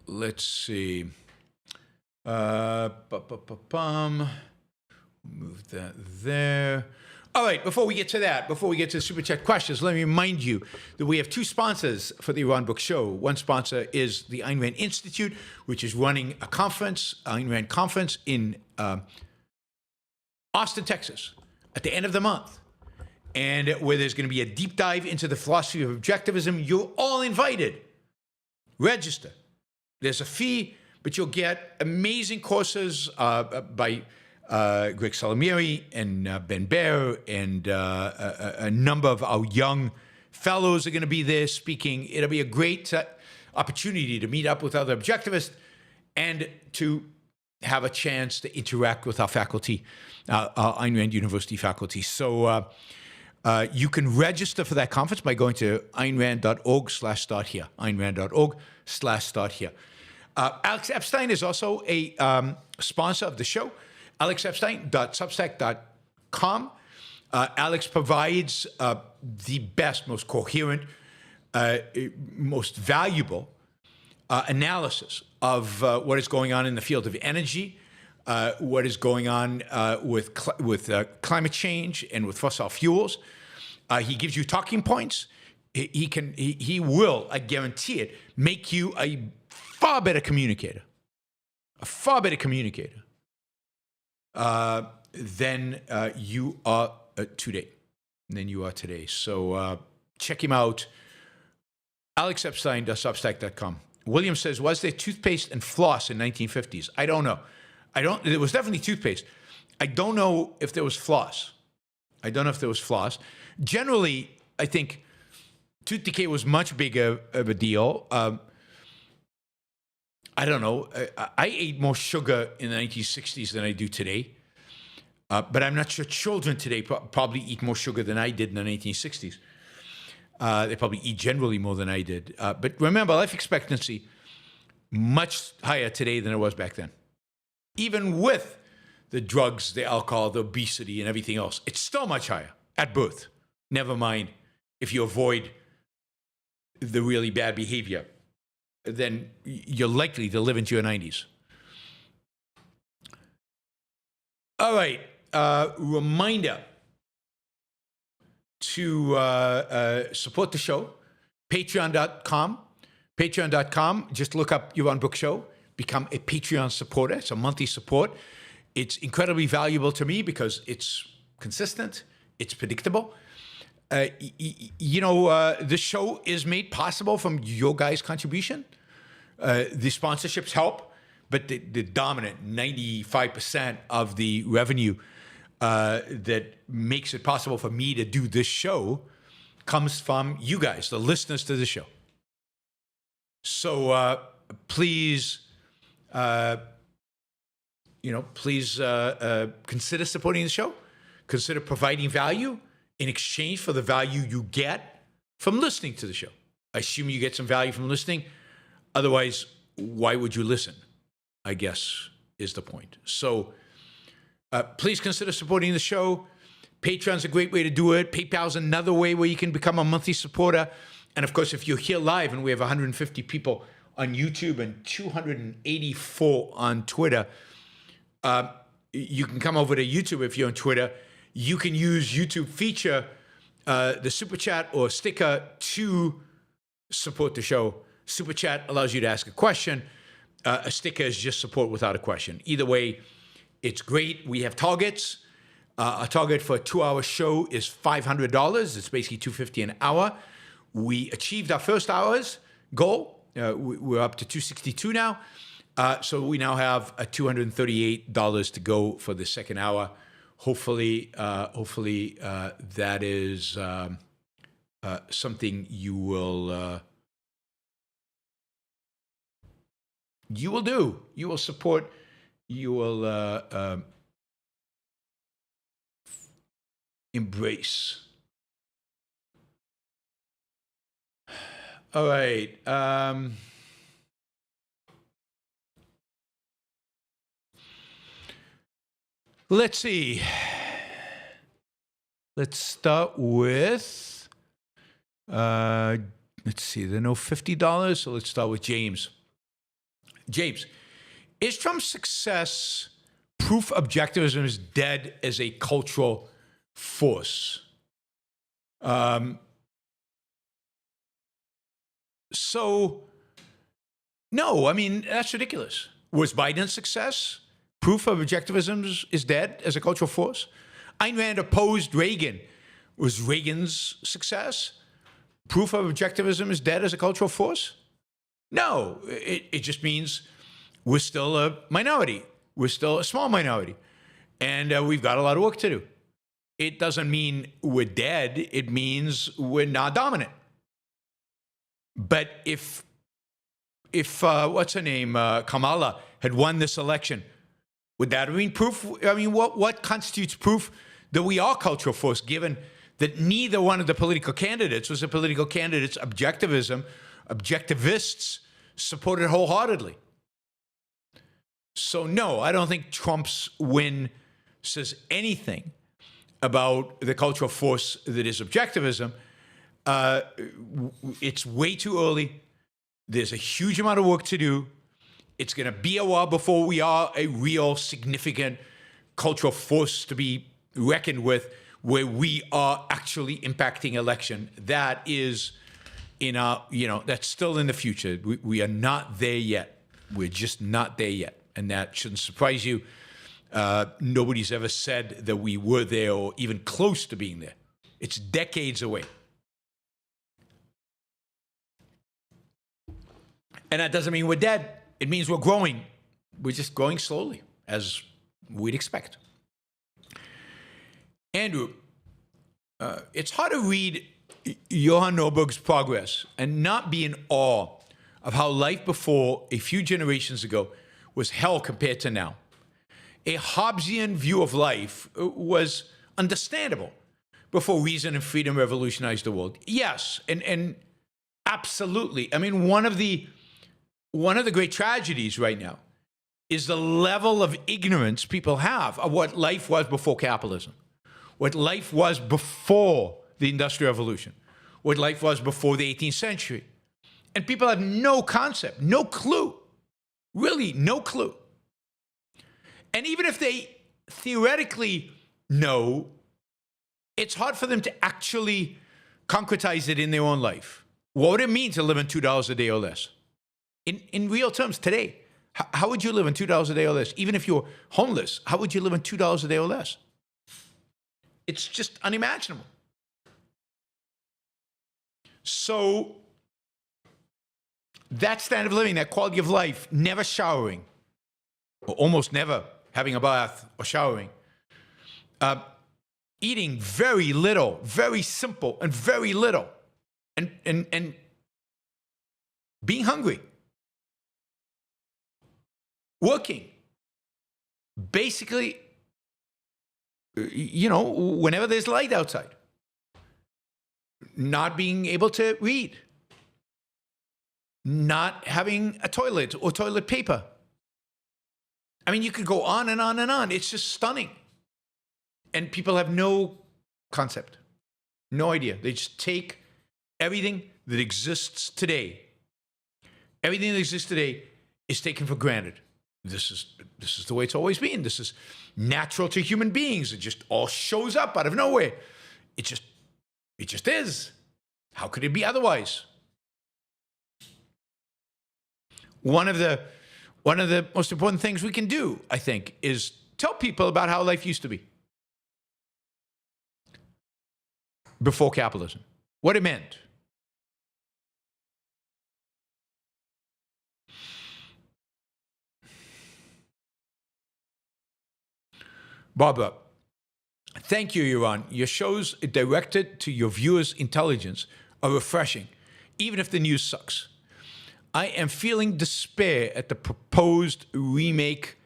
Let's see. Move that there. All right, before we get to the Super Chat questions, let me remind you that we have two sponsors for the Yaron Brook Show. One sponsor is the Ayn Rand Institute, which is running a conference, Ayn Rand conference in Austin, Texas, at the end of the month, and where there's going to be a deep dive into the philosophy of objectivism. You're all invited. Register. There's a fee, but you'll get amazing courses by Greg Salamiri and Ben Baer, and a number of our young fellows are going to be there speaking. It'll be a great opportunity to meet up with other objectivists and to have a chance to interact with our faculty, our Ayn Rand University faculty. So you can register for that conference by going to aynrand.org/start here, aynrand.org/start here. Alex Epstein is also a sponsor of the show. alexepstein.substack.com. Alex provides the best, most coherent, most valuable analysis of what is going on in the field of energy, what is going on with climate change and with fossil fuels. He gives you talking points. He will, I guarantee it, make you a far better communicator, than you are today. So check him out, alexepstein.substack.com. William says, was there toothpaste and floss in 1950s? I don't know. There was definitely toothpaste. I don't know if there was floss. Generally, I think tooth decay was much bigger of a deal. I don't know. I ate more sugar in the 1960s than I do today. But I'm not sure children today probably eat more sugar than I did in the 1960s. They probably eat generally more than I did. But remember, life expectancy, much higher today than it was back then. Even with the drugs, the alcohol, the obesity, and everything else, it's still much higher at birth. Never mind if you avoid the really bad behavior then you're likely to live into your 90s. All right. Reminder to support the show. Patreon.com. Patreon.com. Just look up Yaron Brook Show. Become a Patreon supporter. It's a monthly support. It's incredibly valuable to me because it's consistent. It's predictable. This show is made possible from your guys' contribution. The sponsorships help, but the dominant 95% of the revenue that makes it possible for me to do this show comes from you guys, the listeners to the show. So please, consider supporting the show. Consider providing value in exchange for the value you get from listening to the show. I assume you get some value from listening. Otherwise, why would you listen? I guess is the point. So please consider supporting the show. Patreon's a great way to do it. PayPal's another way where you can become a monthly supporter. And of course, if you're here live, and we have 150 people on YouTube and 284 on Twitter, you can come over to YouTube if you're on Twitter. You can use YouTube feature, the Super Chat or sticker to support the show. Super Chat allows you to ask a question. A sticker is just support without a question. Either way, it's great. We have targets. A target for a 2-hour show is $500. It's basically $250 an hour. We achieved our first hour's goal. We're up to $262 now. So we now have $238 to go for the second hour. Hopefully, that is something you will do. You will support. You will embrace. All right. Let's see. Let's start with, let's see, there are no $50, so let's start with James. James, is Trump's success proof objectivism is dead as a cultural force? So, no, I mean, that's ridiculous. Was Biden's success proof of objectivism is dead as a cultural force? Ayn Rand opposed Reagan. Was Reagan's success proof of objectivism is dead as a cultural force? No, it just means we're still a minority. We're still a small minority. And we've got a lot of work to do. It doesn't mean we're dead. It means we're not dominant. But if what's her name, Kamala, had won this election, would that have been proof? I mean, what constitutes proof that we are a cultural force, given that neither one of the political candidates was a political candidate's objectivists supported wholeheartedly? So no, I don't think Trump's win says anything about the cultural force that is objectivism. It's way too early. There's a huge amount of work to do. It's going to be a while before we are a real significant cultural force to be reckoned with, where we are actually impacting election. That is that's still in the future. We are not there yet. We're just not there yet. And that shouldn't surprise you. Nobody's ever said that we were there or even close to being there. It's decades away. And that doesn't mean we're dead. It means we're growing. We're just growing slowly, as we'd expect. Andrew, it's hard to read Johan Norberg's progress and not be in awe of how life before a few generations ago was hell compared to now. A Hobbesian view of life was understandable before reason and freedom revolutionized the world. Yes, and absolutely. I mean, one of the great tragedies right now is the level of ignorance people have of what life was before capitalism, what life was before the Industrial Revolution, what life was before the 18th century. And people have no concept, no clue, really no clue. And even if they theoretically know, it's hard for them to actually concretize it in their own life. What would it mean to live on $2 a day or less? In real terms today, how would you live on $2 a day or less? Even if you're homeless, how would you live on $2 a day or less? It's just unimaginable. So that standard of living, that quality of life, never showering, or almost never having a bath or showering, eating very little, very simple and very little, and being hungry, working, basically, whenever there's light outside, not being able to read, not having a toilet or toilet paper. I mean, you could go on and on and on. It's just stunning. And people have no concept, no idea. They just take everything that exists today. Everything that exists today is taken for granted. This is the way it's always been. This is natural to human beings. It just all shows up out of nowhere. It just is. How could it be otherwise? One of the most important things we can do, I think, is tell people about how life used to be before capitalism, what it meant. Barbara, thank you, Yaron. Your shows directed to your viewers' intelligence are refreshing, even if the news sucks. I am feeling despair at the proposed remake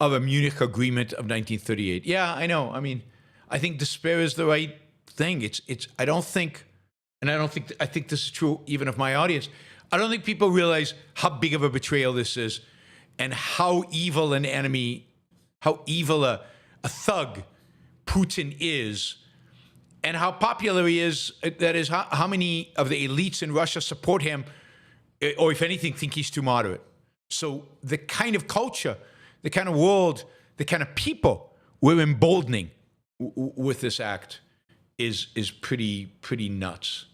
of a Munich Agreement of 1938. Yeah, I know. I mean, I think despair is the right thing. I think this is true even of my audience. I don't think people realize how big of a betrayal this is and how evil an enemy, how evil a thug Putin is, and how popular he is. That is, how many of the elites in Russia support him, or if anything, think he's too moderate. So the kind of culture, the kind of world, the kind of people we're emboldening with this act is pretty nuts.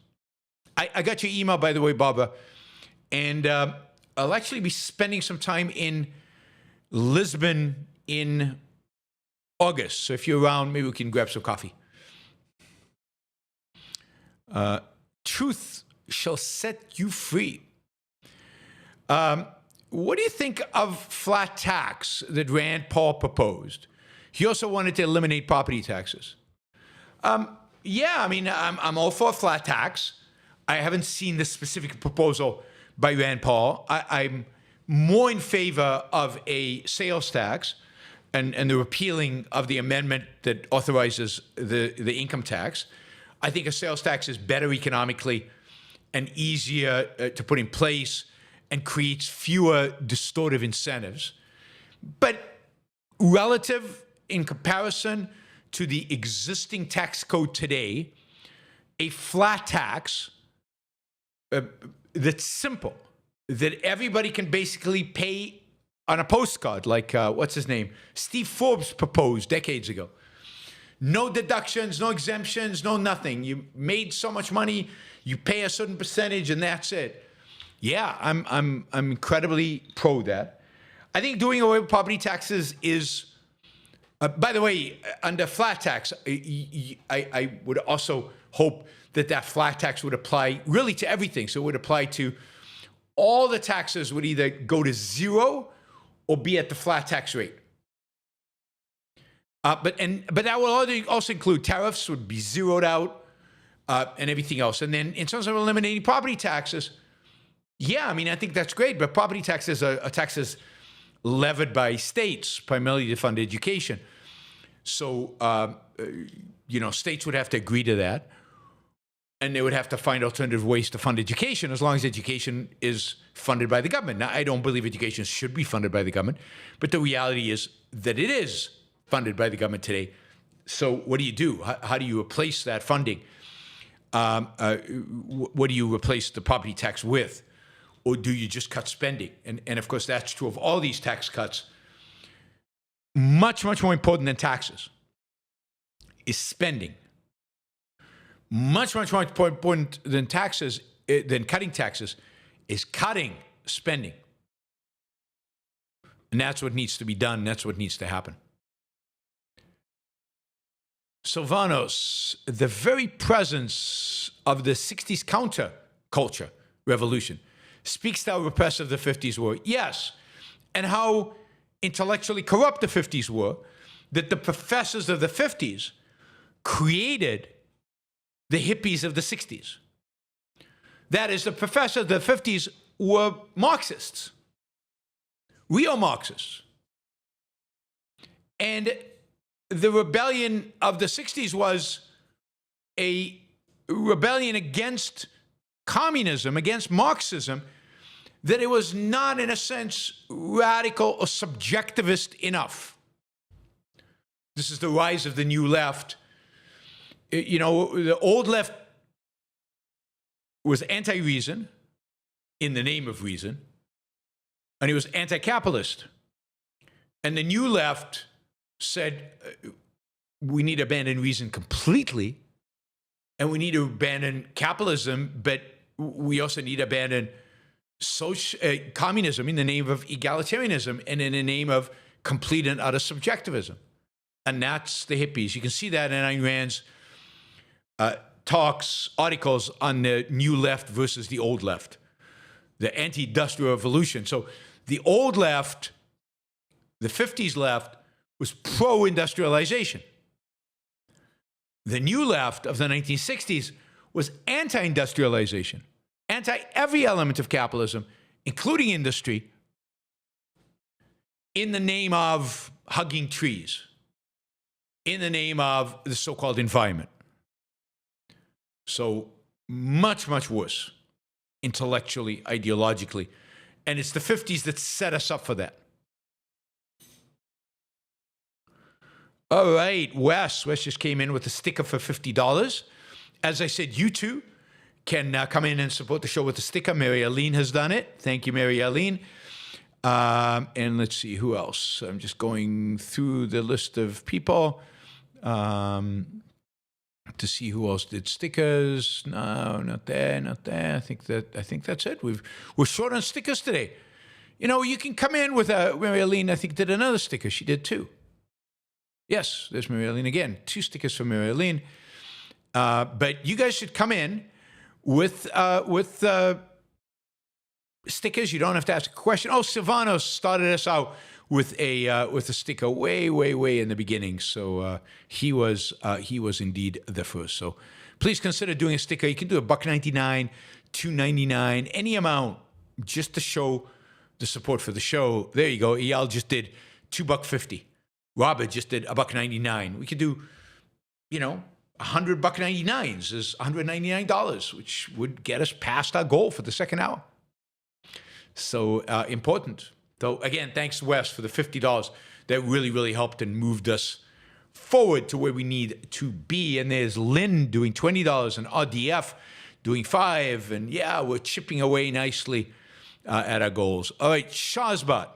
I got your email, by the way, Barbara, and I'll actually be spending some time in Lisbon in August. So if you're around, maybe we can grab some coffee. Truth shall set you free. What do you think of flat tax that Rand Paul proposed? He also wanted to eliminate property taxes. Yeah, I mean, I'm all for a flat tax. I haven't seen the specific proposal by Rand Paul. I'm more in favor of a sales tax and the repealing of the amendment that authorizes the income tax. I think a sales tax is better economically and easier to put in place and creates fewer distortive incentives. But relative in comparison to the existing tax code today, a flat tax that's simple, that everybody can basically pay on a postcard, like what's his name? Steve Forbes proposed decades ago. No deductions, no exemptions, no nothing. You made so much money, you pay a certain percentage, and that's it. Yeah, I'm incredibly pro that. I think doing away with property taxes is, by the way, under flat tax, I would also hope that flat tax would apply really to everything. So it would apply to all the taxes would either go to zero or be at the flat tax rate. But that will also include tariffs would be zeroed out and everything else. And then in terms of eliminating property taxes, yeah, I mean, I think that's great. But property taxes are taxes levied by states, primarily to fund education. So, states would have to agree to that. And they would have to find alternative ways to fund education as long as education is funded by the government. Now, I don't believe education should be funded by the government, but the reality is that it is funded by the government today. So what do you do? How do you replace that funding? What do you replace the property tax with? or do you just cut spending? And of course, that's true of all these tax cuts. Much, much more important than taxes is spending. Much, much more important than taxes, than cutting taxes, is cutting spending. And that's what needs to be done. That's what needs to happen. Silvanos, the very presence of the 60s counterculture revolution speaks to how repressive the 50s were. Yes, and how intellectually corrupt the 50s were, that the professors of the 50s created the hippies of the 60s. That is, the professors of the 50s were Marxists, real Marxists. And the rebellion of the 60s was a rebellion against communism, against Marxism, that it was not, in a sense, radical or subjectivist enough. This is the rise of the new left. You know, the old left was anti-reason in the name of reason, and he was anti-capitalist. And the new left said, we need to abandon reason completely, and we need to abandon capitalism, but we also need to abandon communism in the name of egalitarianism and in the name of complete and utter subjectivism. And that's the hippies. You can see that in Ayn Rand's talks, articles on the new left versus the old left, the anti-industrial revolution. So the old left, the 50s left, was pro-industrialization. The new left of the 1960s was anti-industrialization, anti-every element of capitalism, including industry, in the name of hugging trees, in the name of the so-called environment. So much, much worse, intellectually, ideologically. And it's the 50s that set us up for that. All right, Wes just came in with a sticker for $50. As I said, you too can come in and support the show with a sticker. Mary Aline has done it. Thank you, Mary Aline. And let's see, who else? I'm just going through the list of people to see who else did stickers. No, not there, not there. I think that's it. We're short on stickers today. You know, you can come in with Mary Aline, I think, did another sticker. She did too. Yes, there's Mary Aline again. 2 stickers for Mary Aline. But you guys should come in with stickers. You don't have to ask a question. Oh, Silvanos started us out with a sticker way in the beginning. So he was indeed the first. So please consider doing a sticker. You can do $1.99, $2.99, any amount, just to show the support for the show. There you go. Eyal just did $2.50. Robert just did $1.99. We could do, 100 $1.99s is $199, which would get us past our goal for the second hour. So important. So again, thanks, Wes, for the $50. That really, really helped and moved us forward to where we need to be. And there's Lynn doing $20 and RDF doing $5. And yeah, we're chipping away nicely at our goals. All right, Shazbot.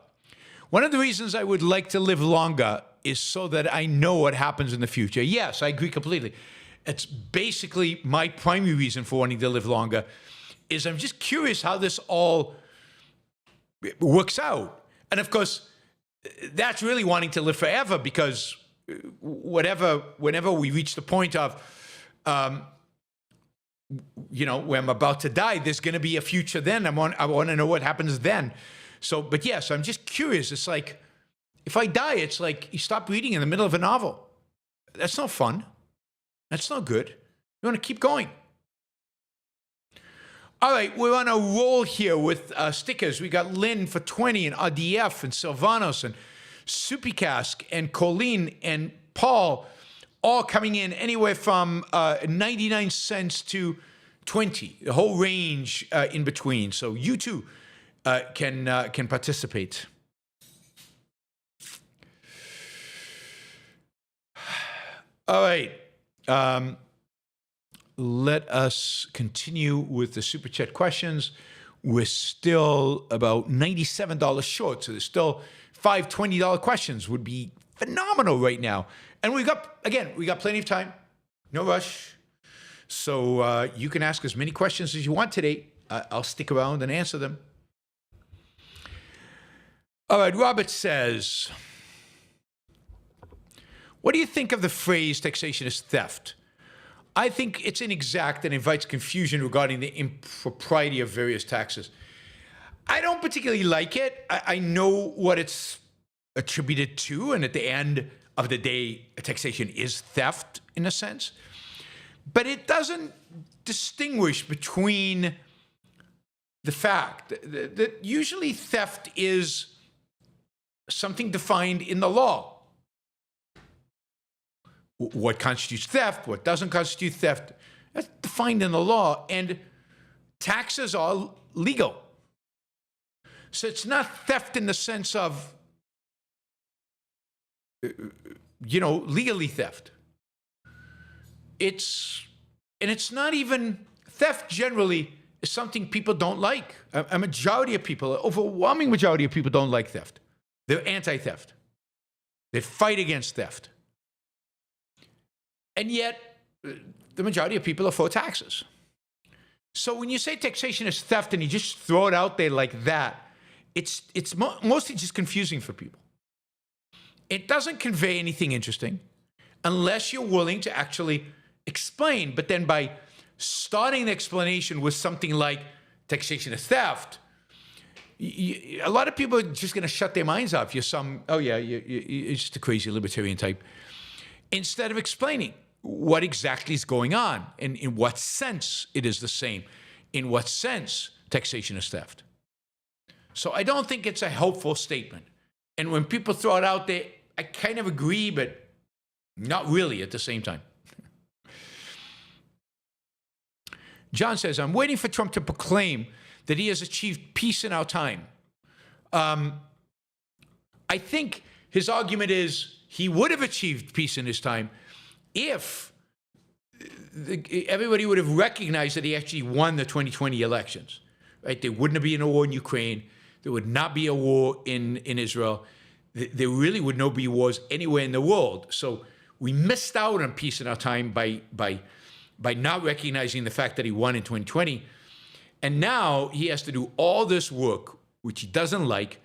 One of the reasons I would like to live longer is so that I know what happens in the future. Yes, I agree completely. It's basically my primary reason for wanting to live longer is I'm just curious how this all works out. And of course, that's really wanting to live forever because whenever we reach the point of, where I'm about to die, there's going to be a future then. I want to know what happens then. So, but yes, I'm just curious. It's like, if I die, it's like you stop reading in the middle of a novel. That's not fun. That's not good. You want to keep going. All right, we're on a roll here with stickers. We got Lynn for 20 and RDF and Silvanos and Supikask and Colleen and Paul all coming in anywhere from 99 cents to 20, the whole range in between. So you too can participate. All right. Let us continue with the Super Chat questions. we're still about $97 short. So there's still five $20 questions would be phenomenal right now. And we got plenty of time, no rush. So you can ask as many questions as you want today. I'll stick around and answer them. All right, Robert says, what do you think of the phrase taxation is theft? I think it's inexact and invites confusion regarding the impropriety of various taxes. I don't particularly like it. I know what it's attributed to, and at the end of the day, taxation is theft in a sense. But it doesn't distinguish between the fact that usually theft is something defined in the law. What constitutes theft, what doesn't constitute theft, that's defined in the law, and taxes are legal. So it's not theft in the sense of, legally theft. It's not even, theft generally is something people don't like. A majority of people, an overwhelming majority of people don't like theft. They're anti-theft. They fight against theft. And yet, the majority of people are for taxes. So when you say taxation is theft and you just throw it out there like that, it's mostly just confusing for people. It doesn't convey anything interesting unless you're willing to actually explain. But then by starting the explanation with something like taxation is theft, a lot of people are just going to shut their minds off. You're just a crazy libertarian type. Instead of explaining what exactly is going on and in what sense it is the same, in what sense taxation is theft. So I don't think it's a helpful statement. And when people throw it out there, I kind of agree, but not really at the same time. John says, I'm waiting for Trump to proclaim that he has achieved peace in our time. I think his argument is he would have achieved peace in his time if everybody would have recognized that he actually won the 2020 elections. Right? There wouldn't be a war in Ukraine. There would not be a war in Israel. There really would not be wars anywhere in the world. So we missed out on peace in our time by not recognizing the fact that he won in 2020. And now he has to do all this work, which he doesn't like,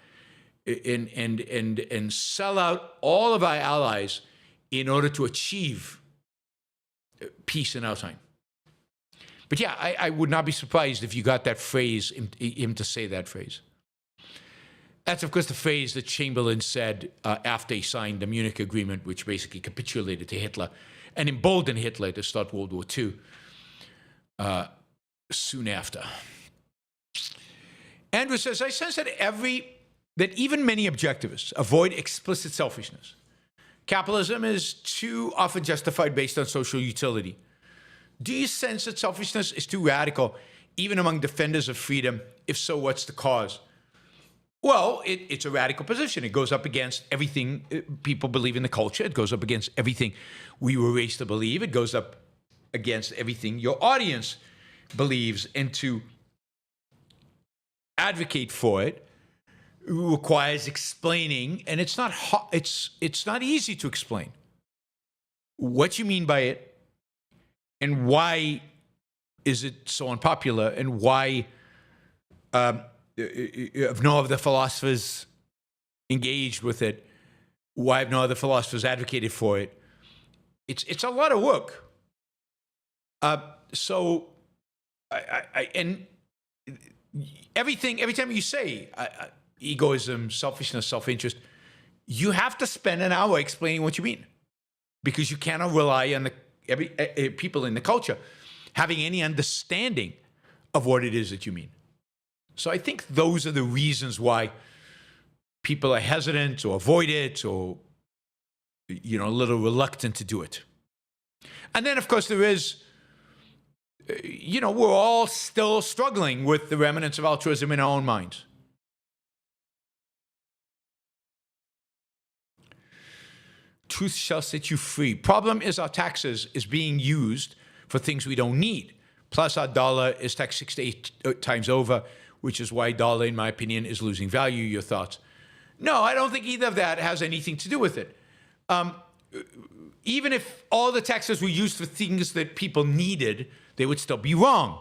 and sell out all of our allies in order to achieve peace in our time. But yeah, I would not be surprised if you got that phrase, him to say that phrase. That's, of course, the phrase that Chamberlain said after he signed the Munich Agreement, which basically capitulated to Hitler and emboldened Hitler to start World War II soon after. Andrew says, I sense that even many objectivists avoid explicit selfishness. Capitalism is too often justified based on social utility. Do you sense that selfishness is too radical, even among defenders of freedom? If so, what's the cause? Well, it's a radical position. It goes up against everything people believe in the culture. It goes up against everything we were raised to believe. It goes up against everything your audience believes. And to advocate for it requires explaining, and it's not easy to explain what you mean by it and why is it so unpopular and why if no other philosophers engaged with it, why have no other philosophers advocated for it? It's a lot of work. And every time you say egoism, selfishness, self-interest, you have to spend an hour explaining what you mean, because you cannot rely on people in the culture having any understanding of what it is that you mean. So I think those are the reasons why people are hesitant or avoid it or, a little reluctant to do it. And then, of course, there is, we're all still struggling with the remnants of altruism in our own minds. Truth shall set you free. Problem is our taxes is being used for things we don't need. Plus our dollar is taxed 6 to 8 times over. which is why dollar, in my opinion, is losing value. Your thoughts? No, I don't think either of that has anything to do with it. Even if all the taxes were used for things that people needed, they would still be wrong.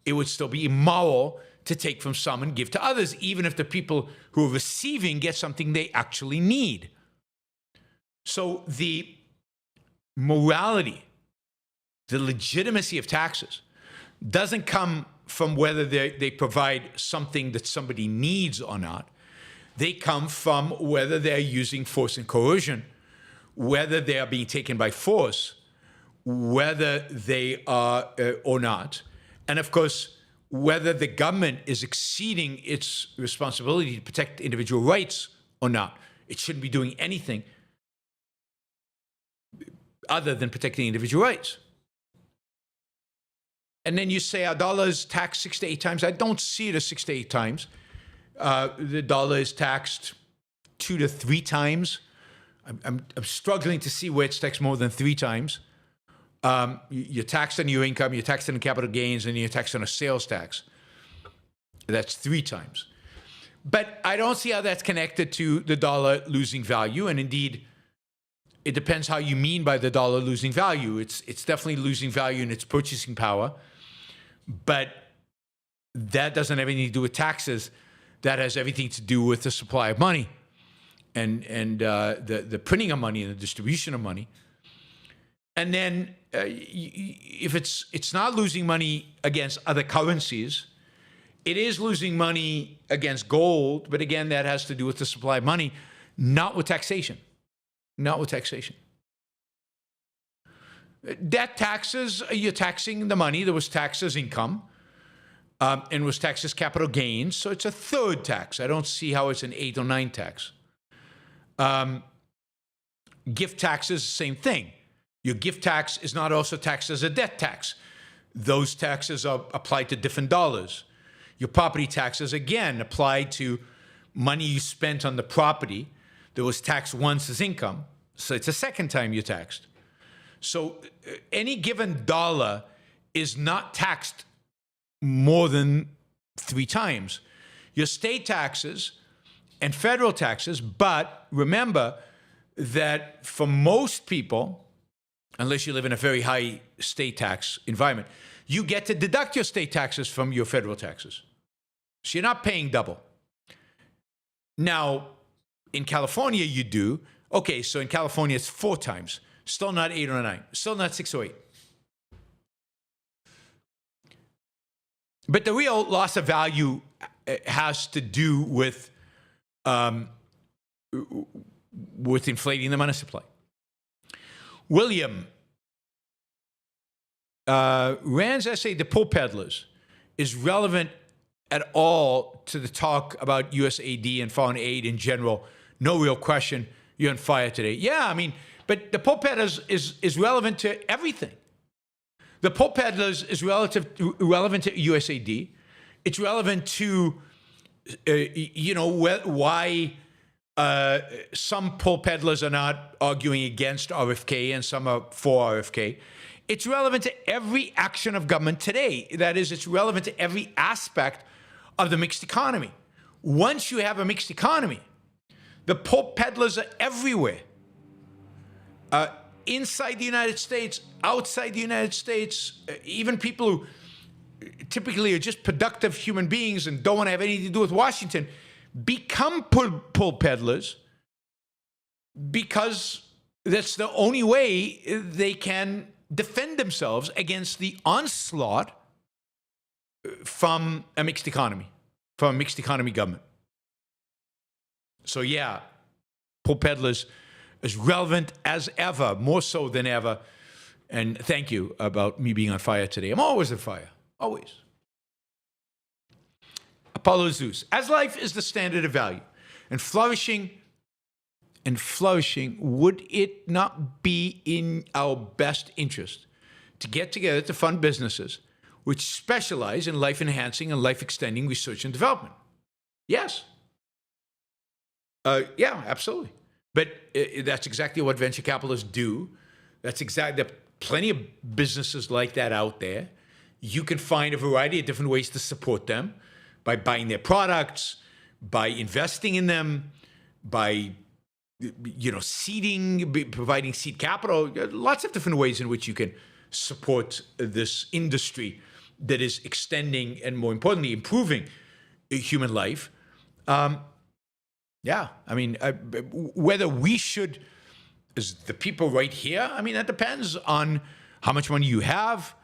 It would still be immoral to take from some and give to others, even if the people who are receiving get something they actually need. So the morality, the legitimacy of taxes doesn't come from whether they provide something that somebody needs or not. They come from whether they're using force and coercion, whether they are being taken by force, whether they are or not. And of course, whether the government is exceeding its responsibility to protect individual rights or not. It shouldn't be doing anything other than protecting individual rights. And then you say our dollar is taxed 6 to 8 times. I don't see it as 6 to 8 times. The dollar is taxed 2 to 3 times. I'm struggling to see where it's taxed more than 3 times. You're taxed on your income, you're taxed on capital gains, and you're taxed on a sales tax. That's 3 times. But I don't see how that's connected to the dollar losing value. And indeed, it depends how you mean by the dollar losing value. It's definitely losing value in its purchasing power. But that doesn't have anything to do with taxes. That has everything to do with the supply of money and the printing of money and the distribution of money. And then if it's not losing money against other currencies, it is losing money against gold. But again, that has to do with the supply of money, not with taxation. Not with taxation. Debt taxes, you're taxing the money that was taxed as income and was taxed as capital gains. So it's a third tax. I don't see how it's an 8 or 9 tax. Gift taxes, same thing. Your gift tax is not also taxed as a debt tax. Those taxes are applied to different dollars. Your property taxes, again, apply to money you spent on the property that was taxed once as income. So it's a second time you're taxed. So any given dollar is not taxed more than 3 times. Your state taxes and federal taxes, but remember that for most people, unless you live in a very high state tax environment, you get to deduct your state taxes from your federal taxes. So you're not paying double. Now, in California, you do. Okay, so in California, it's 4 times. Still not 8 or 9. Still not 6 or 8. But the real loss of value has to do with inflating the money supply. William, Rand's essay, The Poor Peddlers, is relevant at all to the talk about USAID and foreign aid in general. No real question. You're on fire today. Yeah, I mean, but the Poor Peddlers is relevant to everything. The Poor Peddlers is relevant to USAID. It's relevant to, why some Poor Peddlers are not arguing against RFK and some are for RFK. It's relevant to every action of government today. That is, it's relevant to every aspect of the mixed economy. Once you have a mixed economy, the Poor Peddlers are everywhere. Inside the United States, outside the United States, even people who typically are just productive human beings and don't want to have anything to do with Washington become Poor Peddlers because that's the only way they can defend themselves against the onslaught from a mixed economy, from a mixed economy government. So yeah, Poor Peddlers is relevant as ever, more so than ever. And thank you about me being on fire today. I'm always on fire, always. Apollo Zeus. As life is the standard of value and flourishing, would it not be in our best interest to get together to fund businesses which specialize in life-enhancing and life-extending research and development? Yes. Yeah, absolutely. But that's exactly what venture capitalists do. There are plenty of businesses like that out there. You can find a variety of different ways to support them. by buying their products, by investing in them, by seeding, providing seed capital, lots of different ways in which you can support this industry that is extending and, more importantly, improving human life. Whether we should, as the people right here, that depends on how much money you have,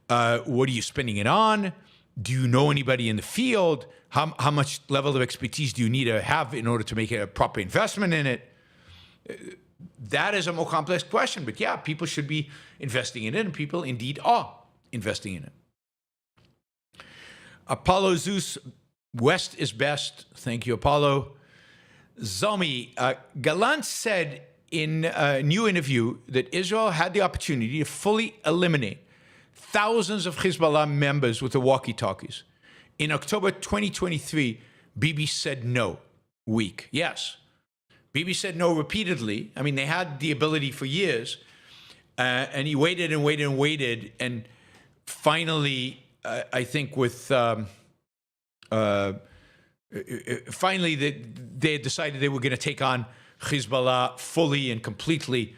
what are you spending it on, do you know anybody in the field, how much level of expertise do you need to have in order to make a proper investment in it. That is a more complex question, but yeah, people should be investing in it, and people indeed are investing in it. Apollo Zeus, West is best. Thank you, Apollo. Zomi, Gallant said in a new interview that Israel had the opportunity to fully eliminate thousands of Hezbollah members with the walkie-talkies. In October 2023, Bibi said no. Weak. Yes. Bibi said no repeatedly. They had the ability for years, and he waited and waited and waited, and finally, I think finally they decided they were going to take on Hezbollah fully and completely,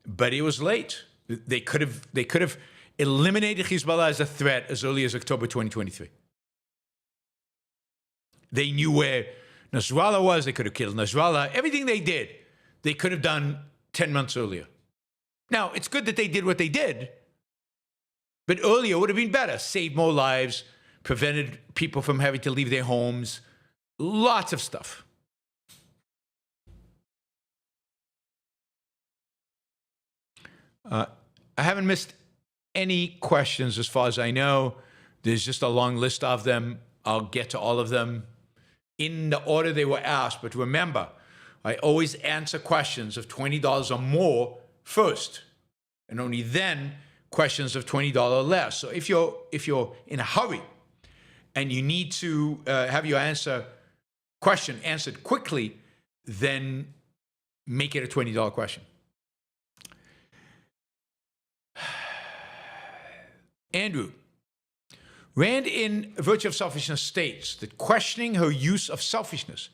but it was late. They could have eliminated Hezbollah as a threat as early as October 2023. They knew where Nasrallah was. They could have killed Nasrallah. Everything they did, they could have done 10 months earlier. Now, it's good that they did what they did, but earlier would have been better. Saved more lives, prevented people from having to leave their homes, lots of stuff. I haven't missed any questions as far as I know. There's just a long list of them. I'll get to all of them in the order they were asked. But remember, I always answer questions of $20 or more first, and only then questions of $20 or less. So if you're in a hurry and you need to have your question answered quickly, then make it a $20 question. Andrew, Rand in Virtue of Selfishness states that questioning her use of selfishness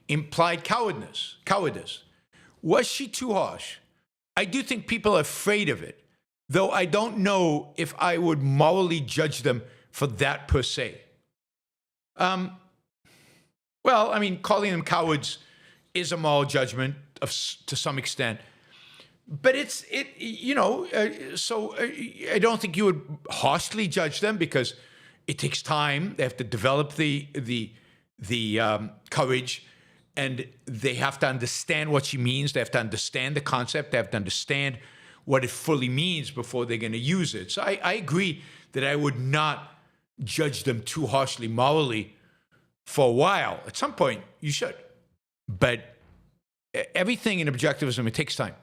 implied cowardice. Was she too harsh? I do think people are afraid of it, though I don't know if I would morally judge them for that per se. Calling them cowards is a moral judgment to some extent. But so I don't think you would harshly judge them, because it takes time. They have to develop the courage, and they have to understand what she means. They have to understand the concept. They have to understand what it fully means before they're going to use it. So I agree that I would not judge them too harshly morally for a while. At some point, you should. But everything in objectivism, it takes time.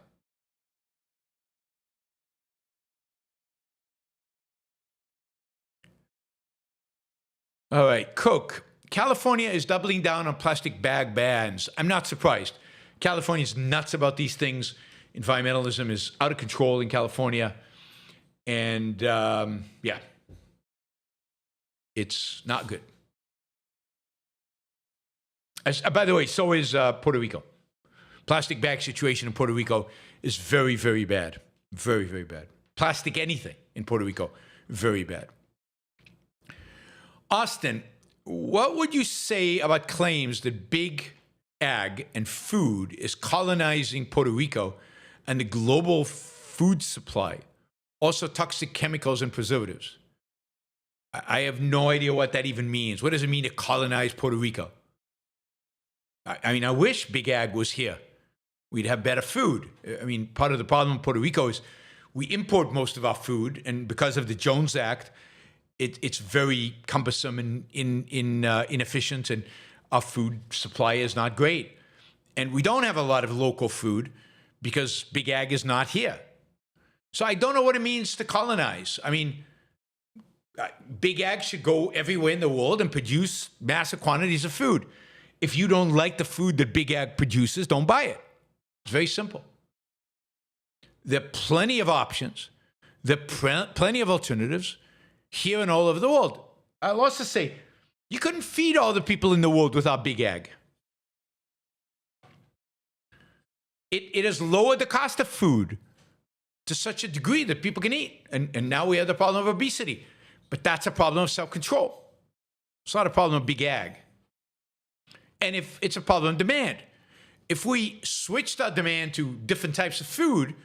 All right, Cook. California is doubling down on plastic bag bans. I'm not surprised. California's nuts about these things. Environmentalism is out of control in California. And it's not good. By the way, so is Puerto Rico. Plastic bag situation in Puerto Rico is very, very bad. Very, very bad. Plastic anything in Puerto Rico, very bad. Austin, what would you say about claims that big ag and food is colonizing Puerto Rico and the global food supply, also toxic chemicals and preservatives? I have no idea what that even means. What does it mean to colonize Puerto Rico? I wish big ag was here. We'd have better food. Part of the problem in Puerto Rico is we import most of our food, and because of the Jones Act, it's very cumbersome and inefficient, and our food supply is not great. And we don't have a lot of local food because big ag is not here. So I don't know what it means to colonize. Big ag should go everywhere in the world and produce massive quantities of food. If you don't like the food that big ag produces, don't buy it. It's very simple. There are plenty of options. There are plenty of alternatives here and all over the world. I'll also say, You couldn't feed all the people in the world without big ag. It has lowered the cost of food to such a degree that people can eat. And now we have the problem of obesity. But that's a problem of self-control. It's not a problem of big ag. And if it's a problem of demand. If we switched our demand to different types of food,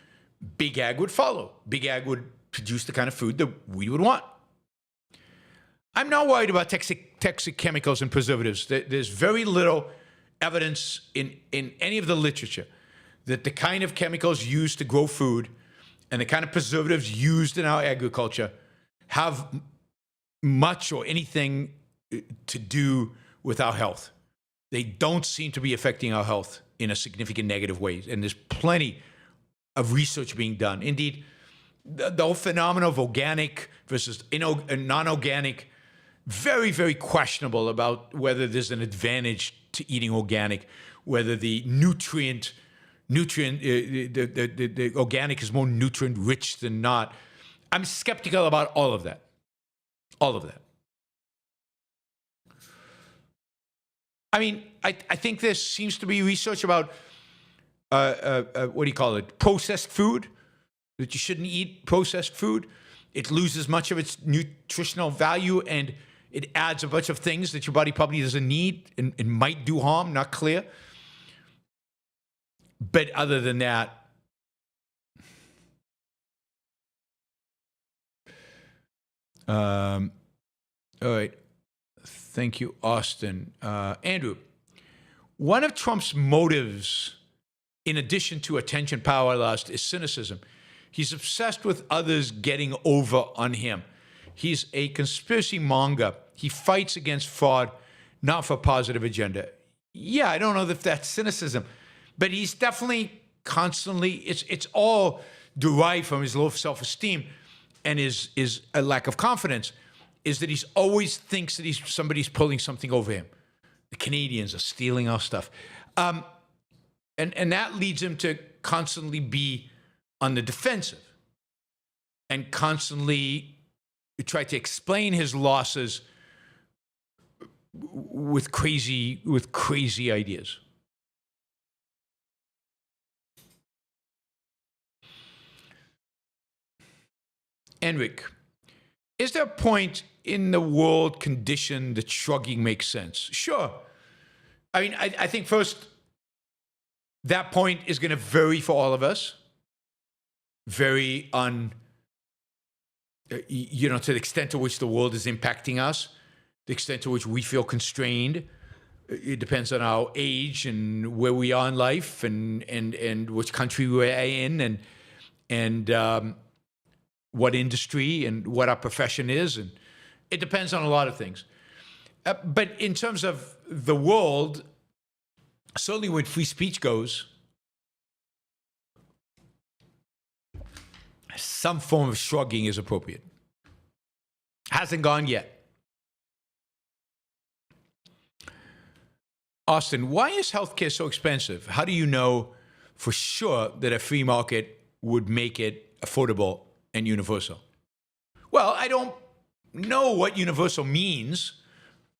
big ag would follow. Big ag would produce the kind of food that we would want. I'm not worried about toxic chemicals and preservatives. There's very little evidence in any of the literature that the kind of chemicals used to grow food and the kind of preservatives used in our agriculture have much or anything to do with our health. They don't seem to be affecting our health in a significant negative way. And there's plenty of research being done. Indeed, the whole phenomenon of organic versus non-organic, very, very questionable about whether there's an advantage to eating organic, whether the the organic is more nutrient rich than not. I'm skeptical about all of that. All of that. I mean, I think there seems to be research about, what do you call it, processed food, that you shouldn't eat processed food. It loses much of its nutritional value and it adds a bunch of things that your body probably doesn't need and might do harm, not clear. But other than that, all right. Thank you, Austin. Andrew, one of Trump's motives, in addition to attention, power, lust, is cynicism. He's obsessed with others getting over on him. He's a conspiracy monger. He fights against fraud, not for a positive agenda. Yeah, I don't know if that's cynicism, but he's definitely constantly, it's all derived from his low self-esteem and his a lack of confidence, is that he's always thinks that somebody's pulling something over him. The Canadians are stealing our stuff. And that leads him to constantly be on the defensive and constantly try to explain his losses with crazy ideas. Enric, is there a point in the world condition that shrugging makes sense? Sure. I mean, I think first, that point is going to vary for all of us. Vary on, to the extent to which the world is impacting us, the extent to which we feel constrained. It depends on our age and where we are in life and which country we're in and what industry and what our profession is. And it depends on a lot of things. But in terms of the world, certainly when free speech goes, some form of shrugging is appropriate. Hasn't gone yet. Austin, why is healthcare so expensive? How do you know for sure that a free market would make it affordable and universal? Well, I don't know what universal means,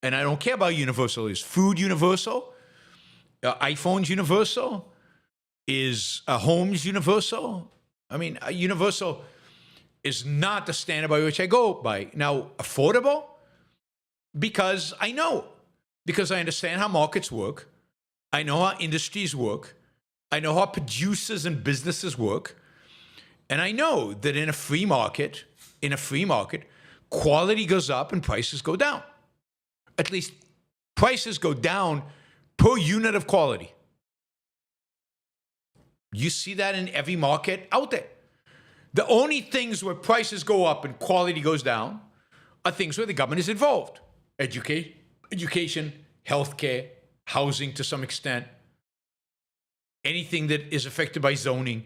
and I don't care about universal. Is food universal? iPhones universal? Is homes universal? I mean, universal is not the standard by which I go by. Now, affordable? Because I know. Because I understand how markets work. I know how industries work. I know how producers and businesses work. And I know that in a free market, quality goes up and prices go down. At least prices go down per unit of quality. You see that in every market out there. The only things where prices go up and quality goes down are things where the government is involved. Education, healthcare, housing to some extent, anything that is affected by zoning.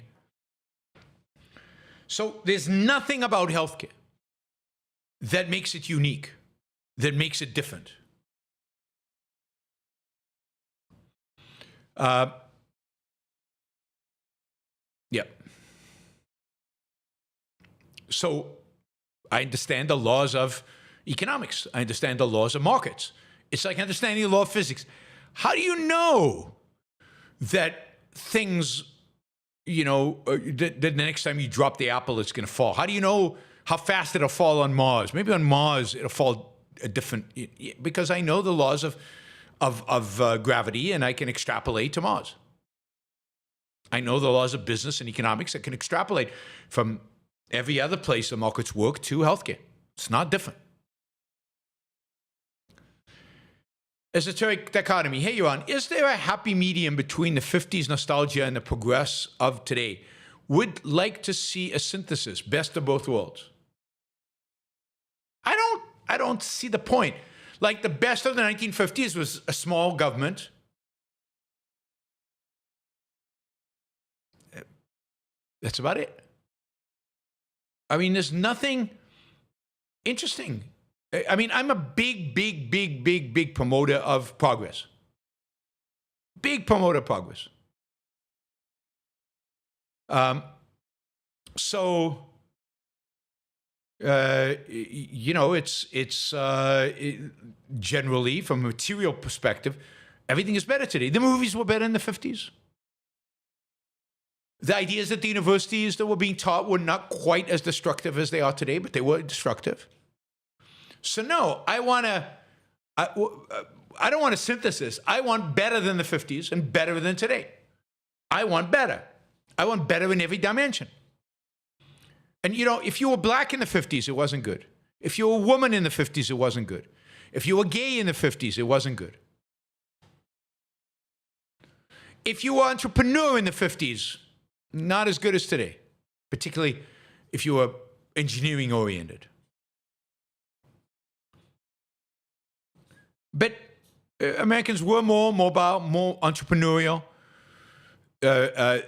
So there's nothing about healthcare that makes it unique, that makes it different. Yeah. So I understand the laws of economics. I understand the laws of markets. It's like understanding the law of physics. How do you know that things, that the next time you drop the apple, it's going to fall? How do you know how fast it'll fall on Mars? Maybe on Mars, it'll fall a different, because I know the laws of gravity, and I can extrapolate to Mars. I know the laws of business and economics. I can extrapolate from every other place the markets work to healthcare. It's not different. Esoteric dichotomy. Hey, Yaron, is there a happy medium between the 50s nostalgia and the progress of today? Would like to see a synthesis, best of both worlds. I don't see the point. Like, the best of the 1950s was a small government. That's about it. I mean, there's nothing interesting. I mean, I'm a big promoter of progress. Big promoter of progress. Generally, from a material perspective, everything is better today. The movies were better in the 50s. The ideas at the universities that were being taught were not quite as destructive as they are today, but they were destructive. So no, I don't want a synthesis. I want better than the 50s and better than today. I want better. I want better in every dimension. And if you were black in the 50s, it wasn't good. If you were a woman in the 50s, it wasn't good. If you were gay in the 50s, it wasn't good. If you were an entrepreneur in the 50s, not as good as today, particularly if you were engineering oriented. But Americans were more mobile, more entrepreneurial. And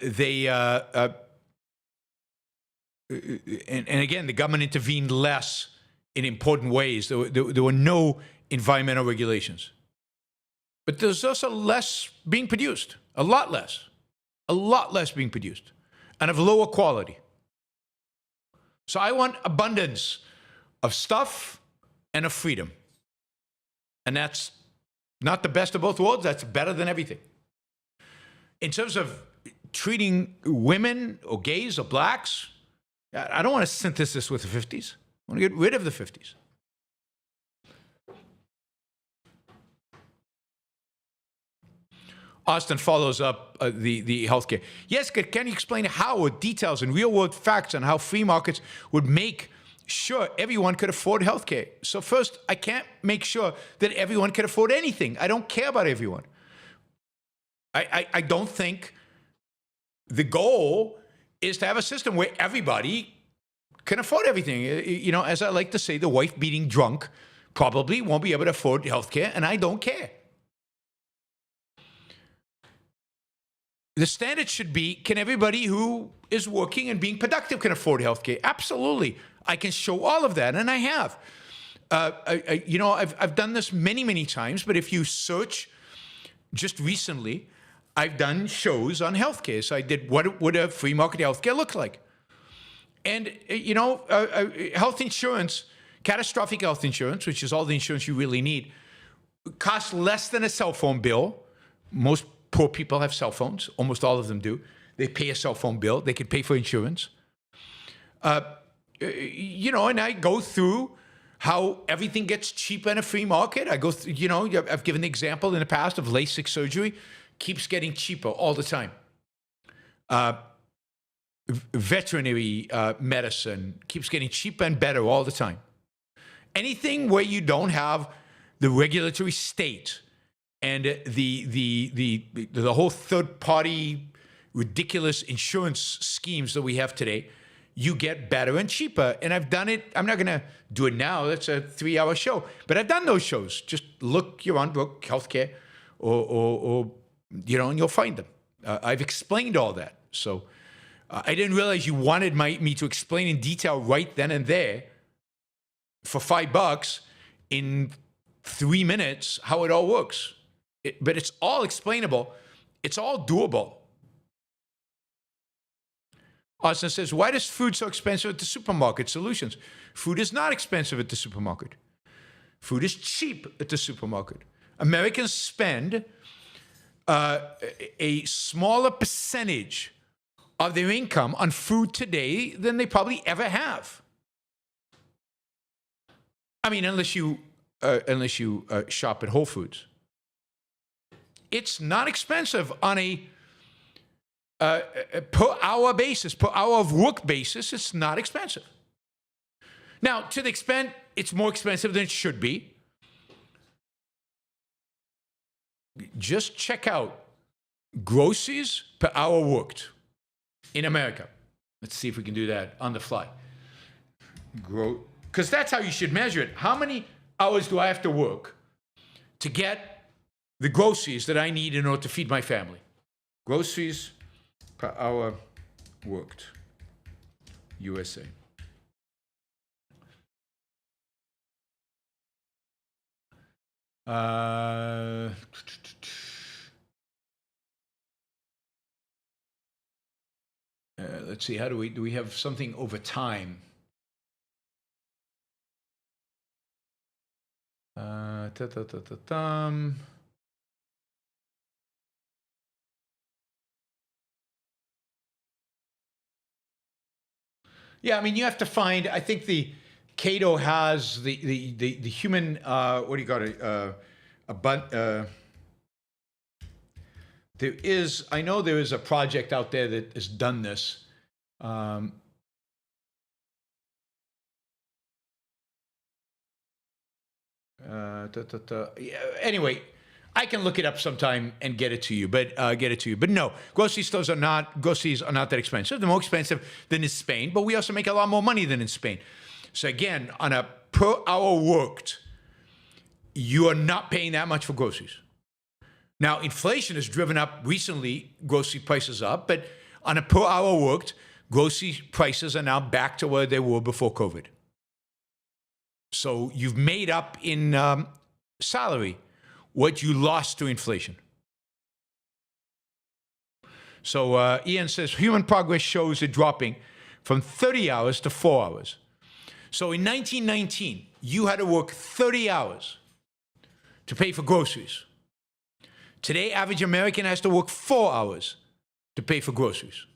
again, the government intervened less in important ways. There were no environmental regulations. But there's also less being produced, a lot less being produced, and of lower quality. So I want abundance of stuff and of freedom. And that's not the best of both worlds. That's better than everything. In terms of treating women or gays or blacks, I don't want a synthesis with the 50s. I want to get rid of the 50s. Austin follows up the healthcare. Yes, can you explain how, with details and real-world facts on how free markets would make sure everyone could afford healthcare? So first, I can't make sure that everyone can afford anything. I don't care about everyone. I don't think the goal is to have a system where everybody can afford everything. As I like to say, the wife-beating drunk probably won't be able to afford healthcare, and I don't care. The standard should be, can everybody who is working and being productive can afford healthcare? Absolutely. I can show all of that, and I have. I've done this many times, but if you search just recently, I've done shows on healthcare. So I did what would a free market healthcare look like? And, health insurance, catastrophic health insurance, which is all the insurance you really need, costs less than a cell phone bill. Most poor people have cell phones. Almost all of them do. They pay a cell phone bill. They could pay for insurance. And I go through how everything gets cheaper in a free market. I go through, I've given the example in the past of LASIK surgery. Keeps getting cheaper all the time. Veterinary medicine keeps getting cheaper and better all the time. Anything where you don't have the regulatory state and the whole third-party ridiculous insurance schemes that we have today, you get better and cheaper. And I've done it. I'm not going to do it now. That's a 3-hour show. But I've done those shows. Just look Yaron Brook, healthcare, or and you'll find them. I've explained all that. So I didn't realize you wanted me to explain in detail right then and there for $5 in 3 minutes how it all works. But it's all explainable. It's all doable. Austin says, why is food so expensive at the supermarket? Solutions. Food is not expensive at the supermarket. Food is cheap at the supermarket. Americans spend a smaller percentage of their income on food today than they probably ever have. I mean, unless you shop at Whole Foods. It's not expensive on a per hour basis, per hour of work basis. It's not expensive. Now, to the extent it's more expensive than it should be, just check out groceries per hour worked in America. Let's see if we can do that on the fly. Because that's how you should measure it. How many hours do I have to work to get the groceries that I need in order to feed my family? Groceries per hour worked, USA. Let's see, do we have something over time? Yeah, I mean, you have to find, I think Cato has the human, what do you got it? I know there is a project out there that has done this. Anyway, I can look it up sometime and get it to you. But no, groceries are not that expensive. They're more expensive than in Spain, but we also make a lot more money than in Spain. So again, on a per hour worked, you are not paying that much for groceries. Now, inflation has driven up recently grocery prices up, but on a per hour worked, grocery prices are now back to where they were before COVID. So you've made up in salary what you lost to inflation. So Ian says, human progress shows it dropping from 30 hours to 4 hours. So in 1919, you had to work 30 hours to pay for groceries. Today, average American has to work 4 hours to pay for groceries.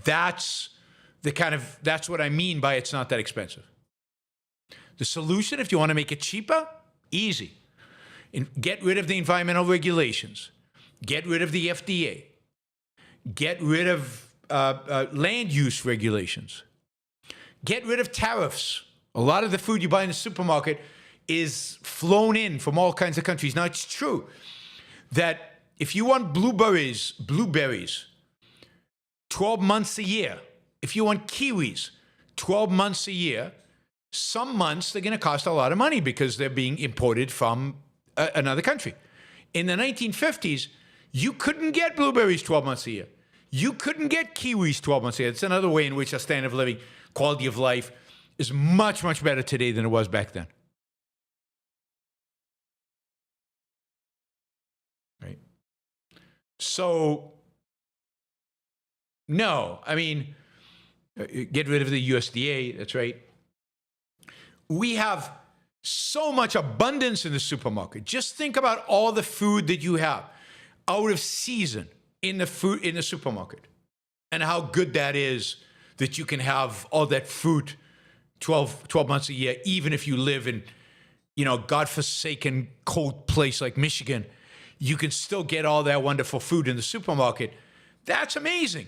That's what I mean by it's not that expensive. The solution, if you want to make it cheaper, easy. Get rid of the environmental regulations. Get rid of the FDA. Get rid of land use regulations. Get rid of tariffs. A lot of the food you buy in the supermarket is flown in from all kinds of countries. Now, it's true that if you want blueberries 12 months a year, if you want kiwis 12 months a year, some months they're going to cost a lot of money because they're being imported from another country. In the 1950s, you couldn't get blueberries 12 months a year. You couldn't get kiwis 12 months a year. It's another way in which our standard of living, quality of life is much, much better today than it was back then. Right? So, no, I mean, get rid of the USDA, that's right. We have so much abundance in the supermarket. Just think about all the food that you have out of season in the supermarket and how good that is that you can have all that fruit 12 months a year, even if you live in, godforsaken cold place like Michigan, you can still get all that wonderful food in the supermarket. That's amazing.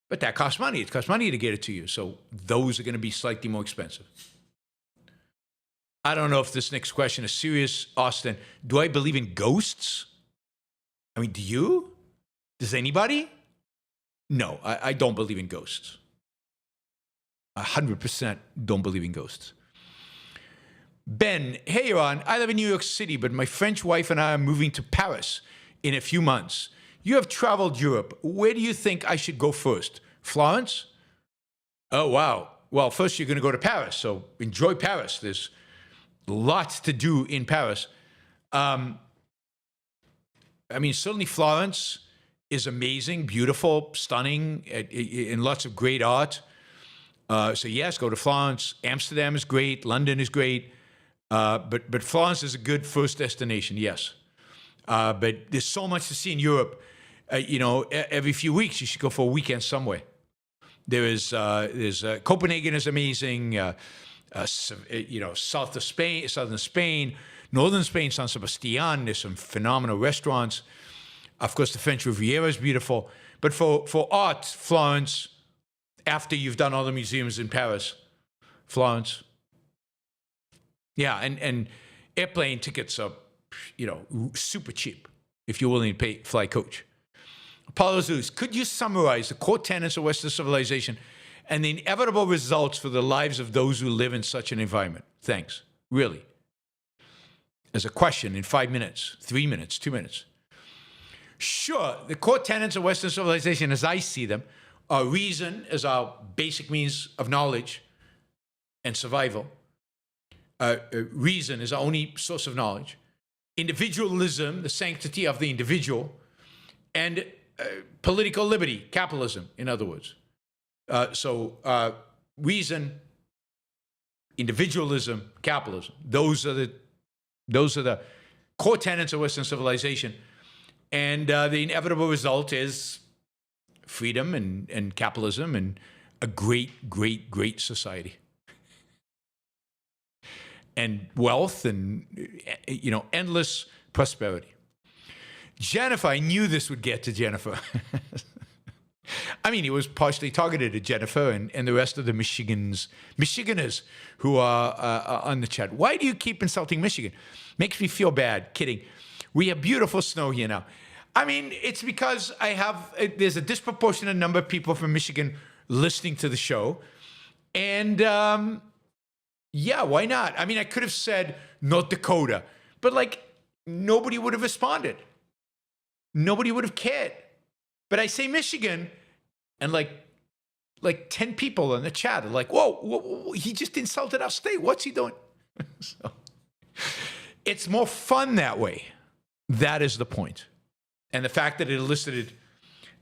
But that costs money. It costs money to get it to you. So those are going to be slightly more expensive. I don't know if this next question is serious, Austin. Do I believe in ghosts? I mean, do you? Does anybody? No, I don't believe in ghosts. 100% don't believe in ghosts. Ben, hey, Yaron, I live in New York City, but my French wife and I are moving to Paris in a few months. You have traveled Europe. Where do you think I should go first? Florence? Oh, wow. Well, first you're going to go to Paris, so enjoy Paris. There's lots to do in Paris. I mean, certainly Florence is amazing, beautiful, stunning, and lots of great art. So yes, go to Florence. Amsterdam is great. London is great. But Florence is a good first destination, yes. But there's so much to see in Europe. Every few weeks you should go for a weekend somewhere. There's Copenhagen is amazing. South of Spain, southern Spain, northern Spain, San Sebastian. There's some phenomenal restaurants. Of course, the French Riviera is beautiful. But for art, Florence. After you've done all the museums in Paris, Florence. Yeah, and airplane tickets are, super cheap if you're willing to fly coach. Apollo Zeus, could you summarize the core tenets of Western civilization and the inevitable results for the lives of those who live in such an environment? Thanks. Really. As a question in 5 minutes, 3 minutes, 2 minutes. Sure, the core tenets of Western civilization, as I see them, are reason as our basic means of knowledge and survival. Reason is our only source of knowledge. Individualism, the sanctity of the individual, and political liberty, capitalism, in other words. Reason, individualism, capitalism. Those are the core tenets of Western civilization. And the inevitable result is freedom and capitalism and a great, great, great society. And wealth and, endless prosperity. Jennifer, I knew this would get to Jennifer. I mean, it was partially targeted at Jennifer and the rest of the Michiganders who are on the chat. Why do you keep insulting Michigan? Makes me feel bad. Kidding. We have beautiful snow here now. I mean, it's because there's a disproportionate number of people from Michigan listening to the show. And yeah, why not? I mean, I could have said North Dakota, but nobody would have responded. Nobody would have cared. But I say Michigan, and like 10 people in the chat are like, whoa, he just insulted our state. What's he doing? So, it's more fun that way. That is the point. And the fact that it elicited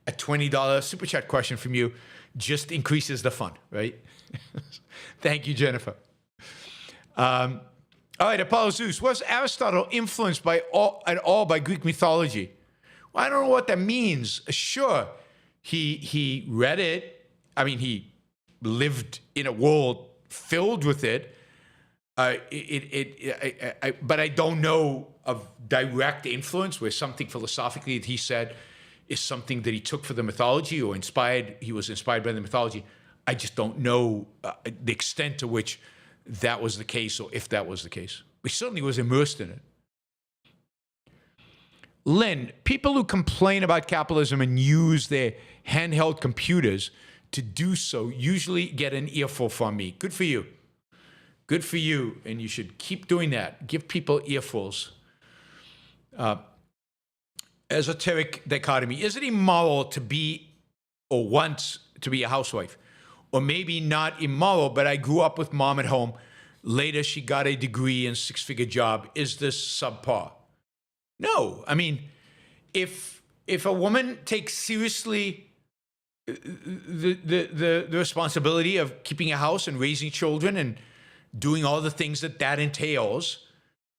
a $20 super chat question from you just increases the fun, right? Thank you, Jennifer. All right, Apollo Zeus. Was Aristotle influenced at all by Greek mythology? Well, I don't know what that means. Sure, he read it. I mean, he lived in a world filled with it. But I don't know of direct influence where something philosophically that he said is something that he took for the mythology or he was inspired by the mythology. I just don't know the extent to which that was the case or if that was the case. He certainly was immersed in it. Lynn, people who complain about capitalism and use their handheld computers to do so usually get an earful from me. Good for you. Good for you, and you should keep doing that. Give people earfuls. Esoteric dichotomy. Is it immoral to be or want to be a housewife? Or maybe not immoral, but I grew up with mom at home. Later, she got a degree and six-figure job. Is this subpar? No. I mean, if a woman takes seriously the responsibility of keeping a house and raising children and doing all the things that entails,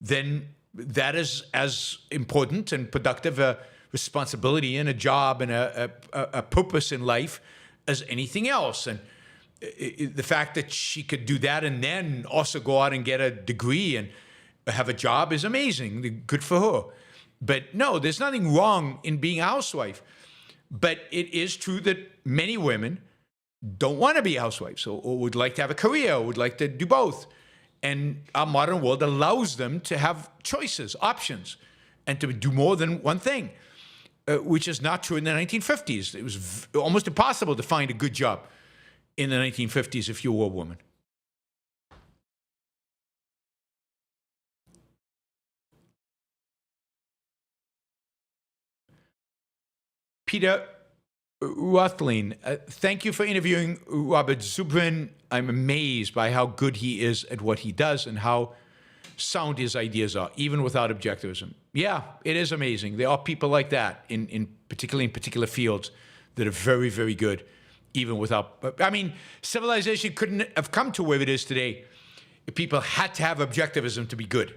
then that is as important and productive a responsibility and a job and a purpose in life as anything else. And the fact that she could do that and then also go out and get a degree and have a job is amazing. Good for her. But no, there's nothing wrong in being a housewife. But it is true that many women don't want to be housewives or would like to have a career or would like to do both. And our modern world allows them to have choices, options, and to do more than one thing, which is not true in the 1950s. It was almost impossible to find a good job in the 1950s if you were a woman. Peter Rothlein, thank you for interviewing Robert Zubrin. I'm amazed by how good he is at what he does and how sound his ideas are, even without objectivism. Yeah, it is amazing. There are people like that, particularly in particular fields, that are very, very good, even without. I mean, civilization couldn't have come to where it is today if people had to have objectivism to be good.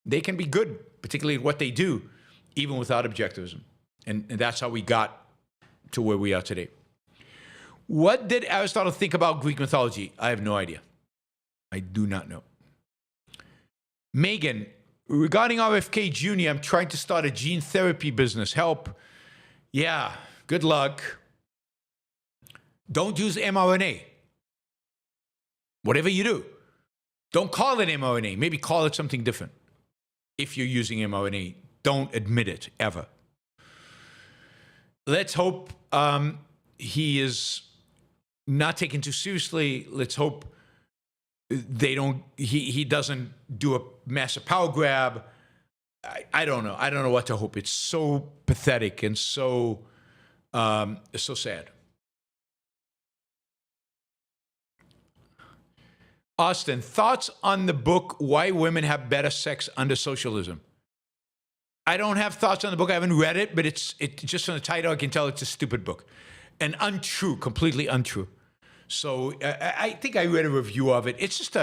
They can be good, particularly at what they do, even without objectivism. And that's how we got to where we are today. What did Aristotle think about Greek mythology? I have no idea. I do not know. Megan, regarding RFK Jr., I'm trying to start a gene therapy business. Help. Yeah, good luck. Don't use mRNA. Whatever you do, don't call it mRNA. Maybe call it something different. If you're using mRNA, don't admit it, ever. Let's hope he is not taken too seriously. Let's hope he doesn't do a massive power grab. I don't know. I don't know what to hope. It's so pathetic and so sad. Austin, thoughts on the book, Why Women Have Better Sex Under Socialism? I don't have thoughts on the book. I haven't read it, but it's just from the title, I can tell it's a stupid book. And untrue, completely untrue. So I think I read a review of it. It's just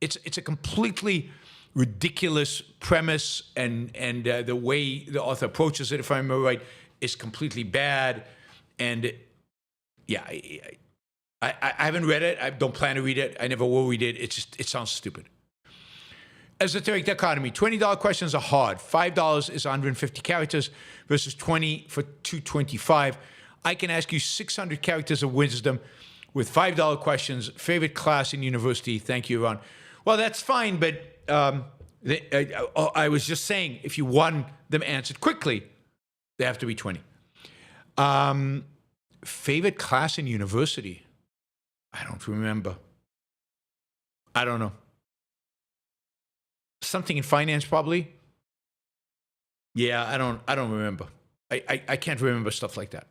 it's a completely ridiculous premise, and the way the author approaches it, if I remember right, is completely bad. And yeah, I haven't read it. I don't plan to read it. I never will read it. It sounds stupid. Esoteric dichotomy. $20 questions are hard. $5 is 150 characters versus 20 for 225. I can ask you 600 characters of wisdom with $5 questions. Favorite class in university? Thank you, Ron. Well, that's fine, but I was just saying, if you want them answered quickly, they have to be 20. Favorite class in university? I don't remember. I don't know. Something in finance, probably. Yeah, I don't remember. I can't remember stuff like that.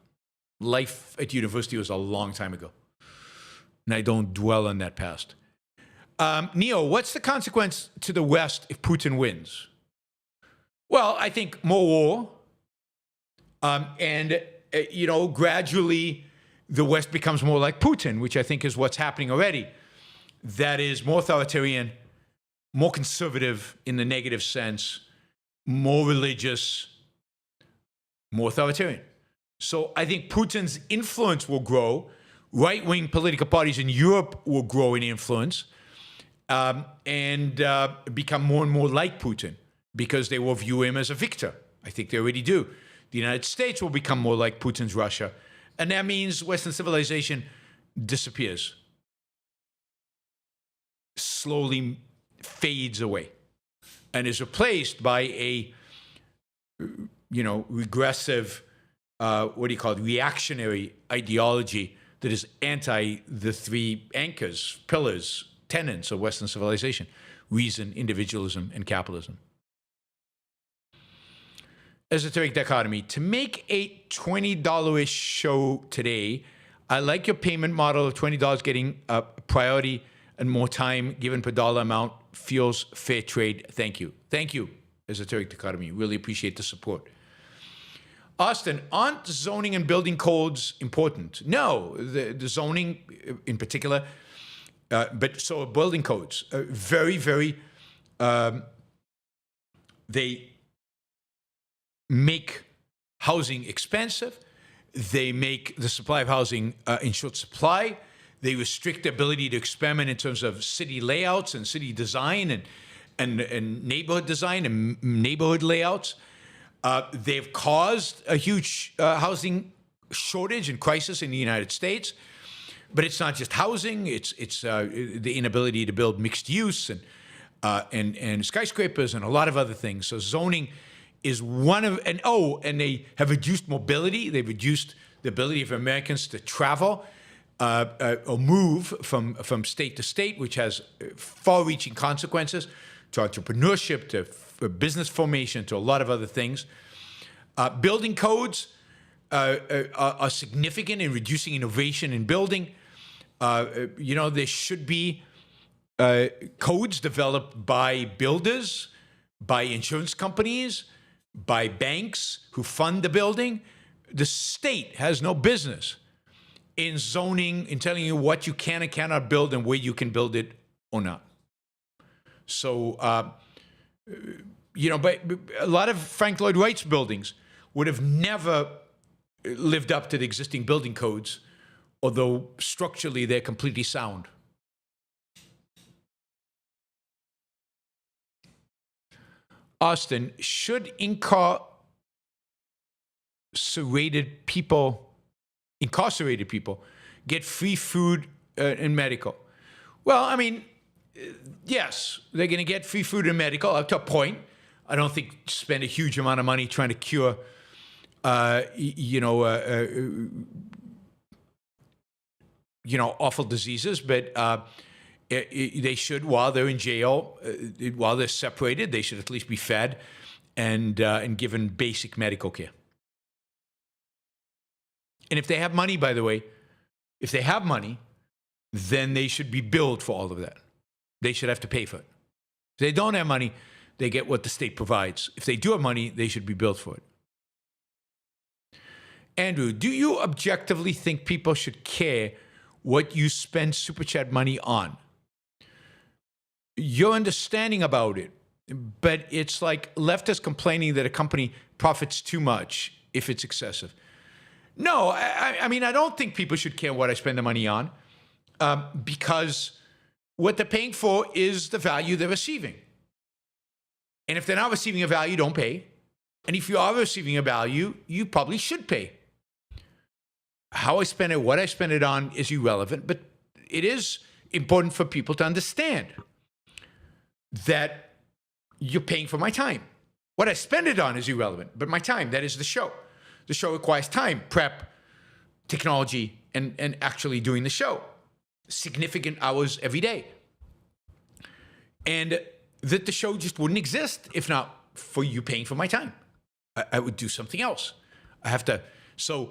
Life at university was a long time ago, and I don't dwell on that past. Neo, what's the consequence to the West if Putin wins? Well, I think more war, and gradually the West becomes more like Putin, which I think is what's happening already. That is more authoritarian, more conservative in the negative sense, more religious, more authoritarian. So I think Putin's influence will grow. Right-wing political parties in Europe will grow in influence and become more and more like Putin because they will view him as a victor. I think they already do. The United States will become more like Putin's Russia. And that means Western civilization disappears, slowly fades away, and is replaced by a, regressive, reactionary ideology that is anti the three anchors, pillars, tenets of Western civilization: reason, individualism, and capitalism. Esoteric dichotomy. To make a $20-ish show today, I like your payment model of $20 getting priority and more time given per dollar amount. Feels fair trade. Thank you. Thank you, Esoteric dichotomy. Really appreciate the support. Austin, aren't zoning and building codes important? No, the zoning in particular, but so are building codes. Very, very, they make housing expensive. They make the supply of housing in short supply. They restrict the ability to experiment in terms of city layouts and city design and neighborhood design and neighborhood layouts. They've caused a huge housing shortage and crisis in the United States. But it's not just housing; it's the inability to build mixed use and skyscrapers and a lot of other things. So zoning is one of and they have reduced mobility. They've reduced the ability of Americans to travel or move from state to state, which has far-reaching consequences to entrepreneurship, to business formation, to a lot of other things. Building codes are significant in reducing innovation in building. There should be codes developed by builders, by insurance companies, by banks who fund the building. The state has no business in zoning, in telling you what you can and cannot build and where you can build it or not. So, but a lot of Frank Lloyd Wright's buildings would have never lived up to the existing building codes, although structurally they're completely sound. Austin, should incarcerated people get free food and medical? Well, I mean, yes, they're going to get free food and medical up to a point. I don't think spend a huge amount of money trying to cure, awful diseases, but they should, while they're in jail, while they're separated, they should at least be fed and given basic medical care. And if they have money, by the way, then they should be billed for all of that. They should have to pay for it. If they don't have money, they get what the state provides. If they do have money, they should be billed for it. Andrew, do you objectively think people should care what you spend Super Chat money on? Your understanding about it, but it's like leftists complaining that a company profits too much if it's excessive. No, I mean, I don't think people should care what I spend the money on because what they're paying for is the value they're receiving. And if they're not receiving a value, don't pay. And if you are receiving a value, you probably should pay. How I spend it, what I spend it on is irrelevant, but it is important for people to understand that you're paying for my time. What I spend it on is irrelevant, but my time, that is the show. The show requires time, prep, technology, and actually doing the show. Significant hours every day. And that the show just wouldn't exist if not for you paying for my time. I would do something else. I have to. So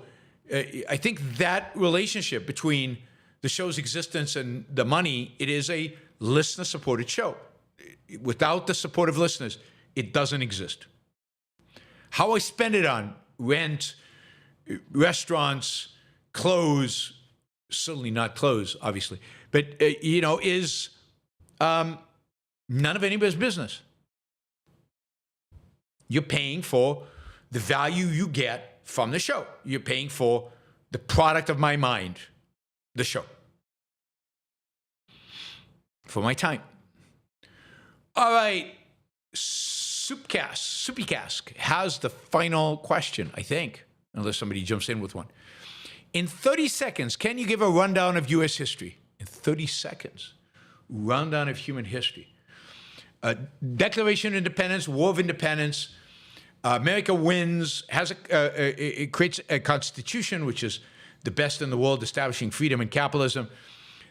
I think that relationship between the show's existence and the money, it is a listener-supported show. Without the support of listeners, it doesn't exist. How I spend it on rent, restaurants, clothes, certainly not clothes, obviously, but, is none of anybody's business. You're paying for the value you get from the show. You're paying for the product of my mind, the show, for my time. All right, Soupy Cask has the final question, I think, unless somebody jumps in with one. In 30 seconds, can you give a rundown of U.S. history? In 30 seconds, rundown of human history. Declaration of Independence, War of Independence, America wins, it creates a constitution, which is the best in the world, establishing freedom and capitalism.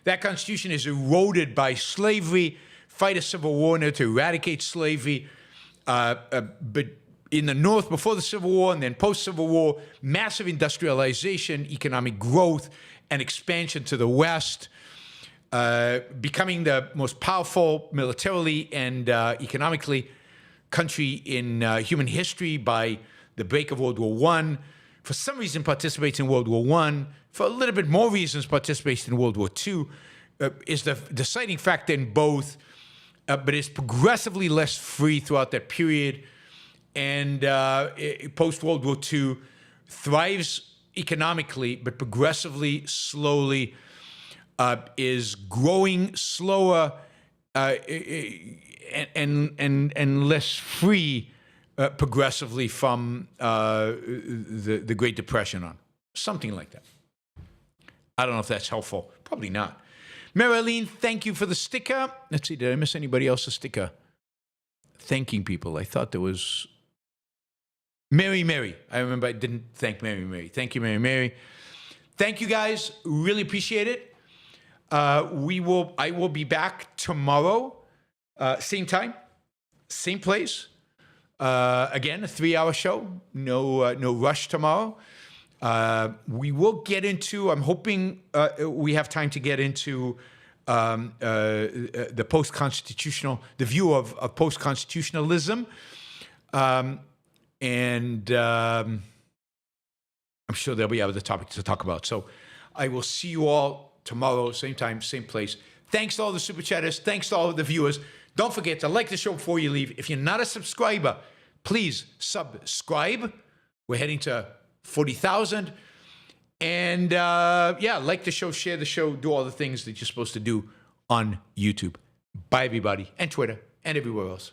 That constitution is eroded by slavery, fight a civil war in order to eradicate slavery. But in the North, before the Civil War and then post-Civil War, massive industrialization, economic growth, and expansion to the West, becoming the most powerful militarily and economically country in human history by the break of World War I. For some reason, participates in World War I. For a little bit more reasons, participates in World War II. Is the deciding factor in both, but is progressively less free throughout that period. And post-World War II thrives economically, but progressively, slowly, is growing slower and less free progressively from the Great Depression on. Something like that. I don't know if that's helpful. Probably not. Marilyn, thank you for the sticker. Let's see, did I miss anybody else's sticker? Thanking people. I thought there was Mary. I remember I didn't thank Mary. Thank you, Mary. Thank you, guys. Really appreciate it. I will be back tomorrow, same time, same place. Again, a 3-hour show. No rush tomorrow. We will get into. I'm hoping we have time to get into the post-constitutional, the view of post-constitutionalism, and I'm sure there'll be other topics to talk about. So I will see you all tomorrow, same time, same place. Thanks to all the super chatters. Thanks to all of the viewers. Don't forget to like the show before you leave. If you're not a subscriber, please subscribe. We're heading to 40,000. And like the show, share the show, do all the things that you're supposed to do on YouTube. Bye, everybody, and Twitter, and everywhere else.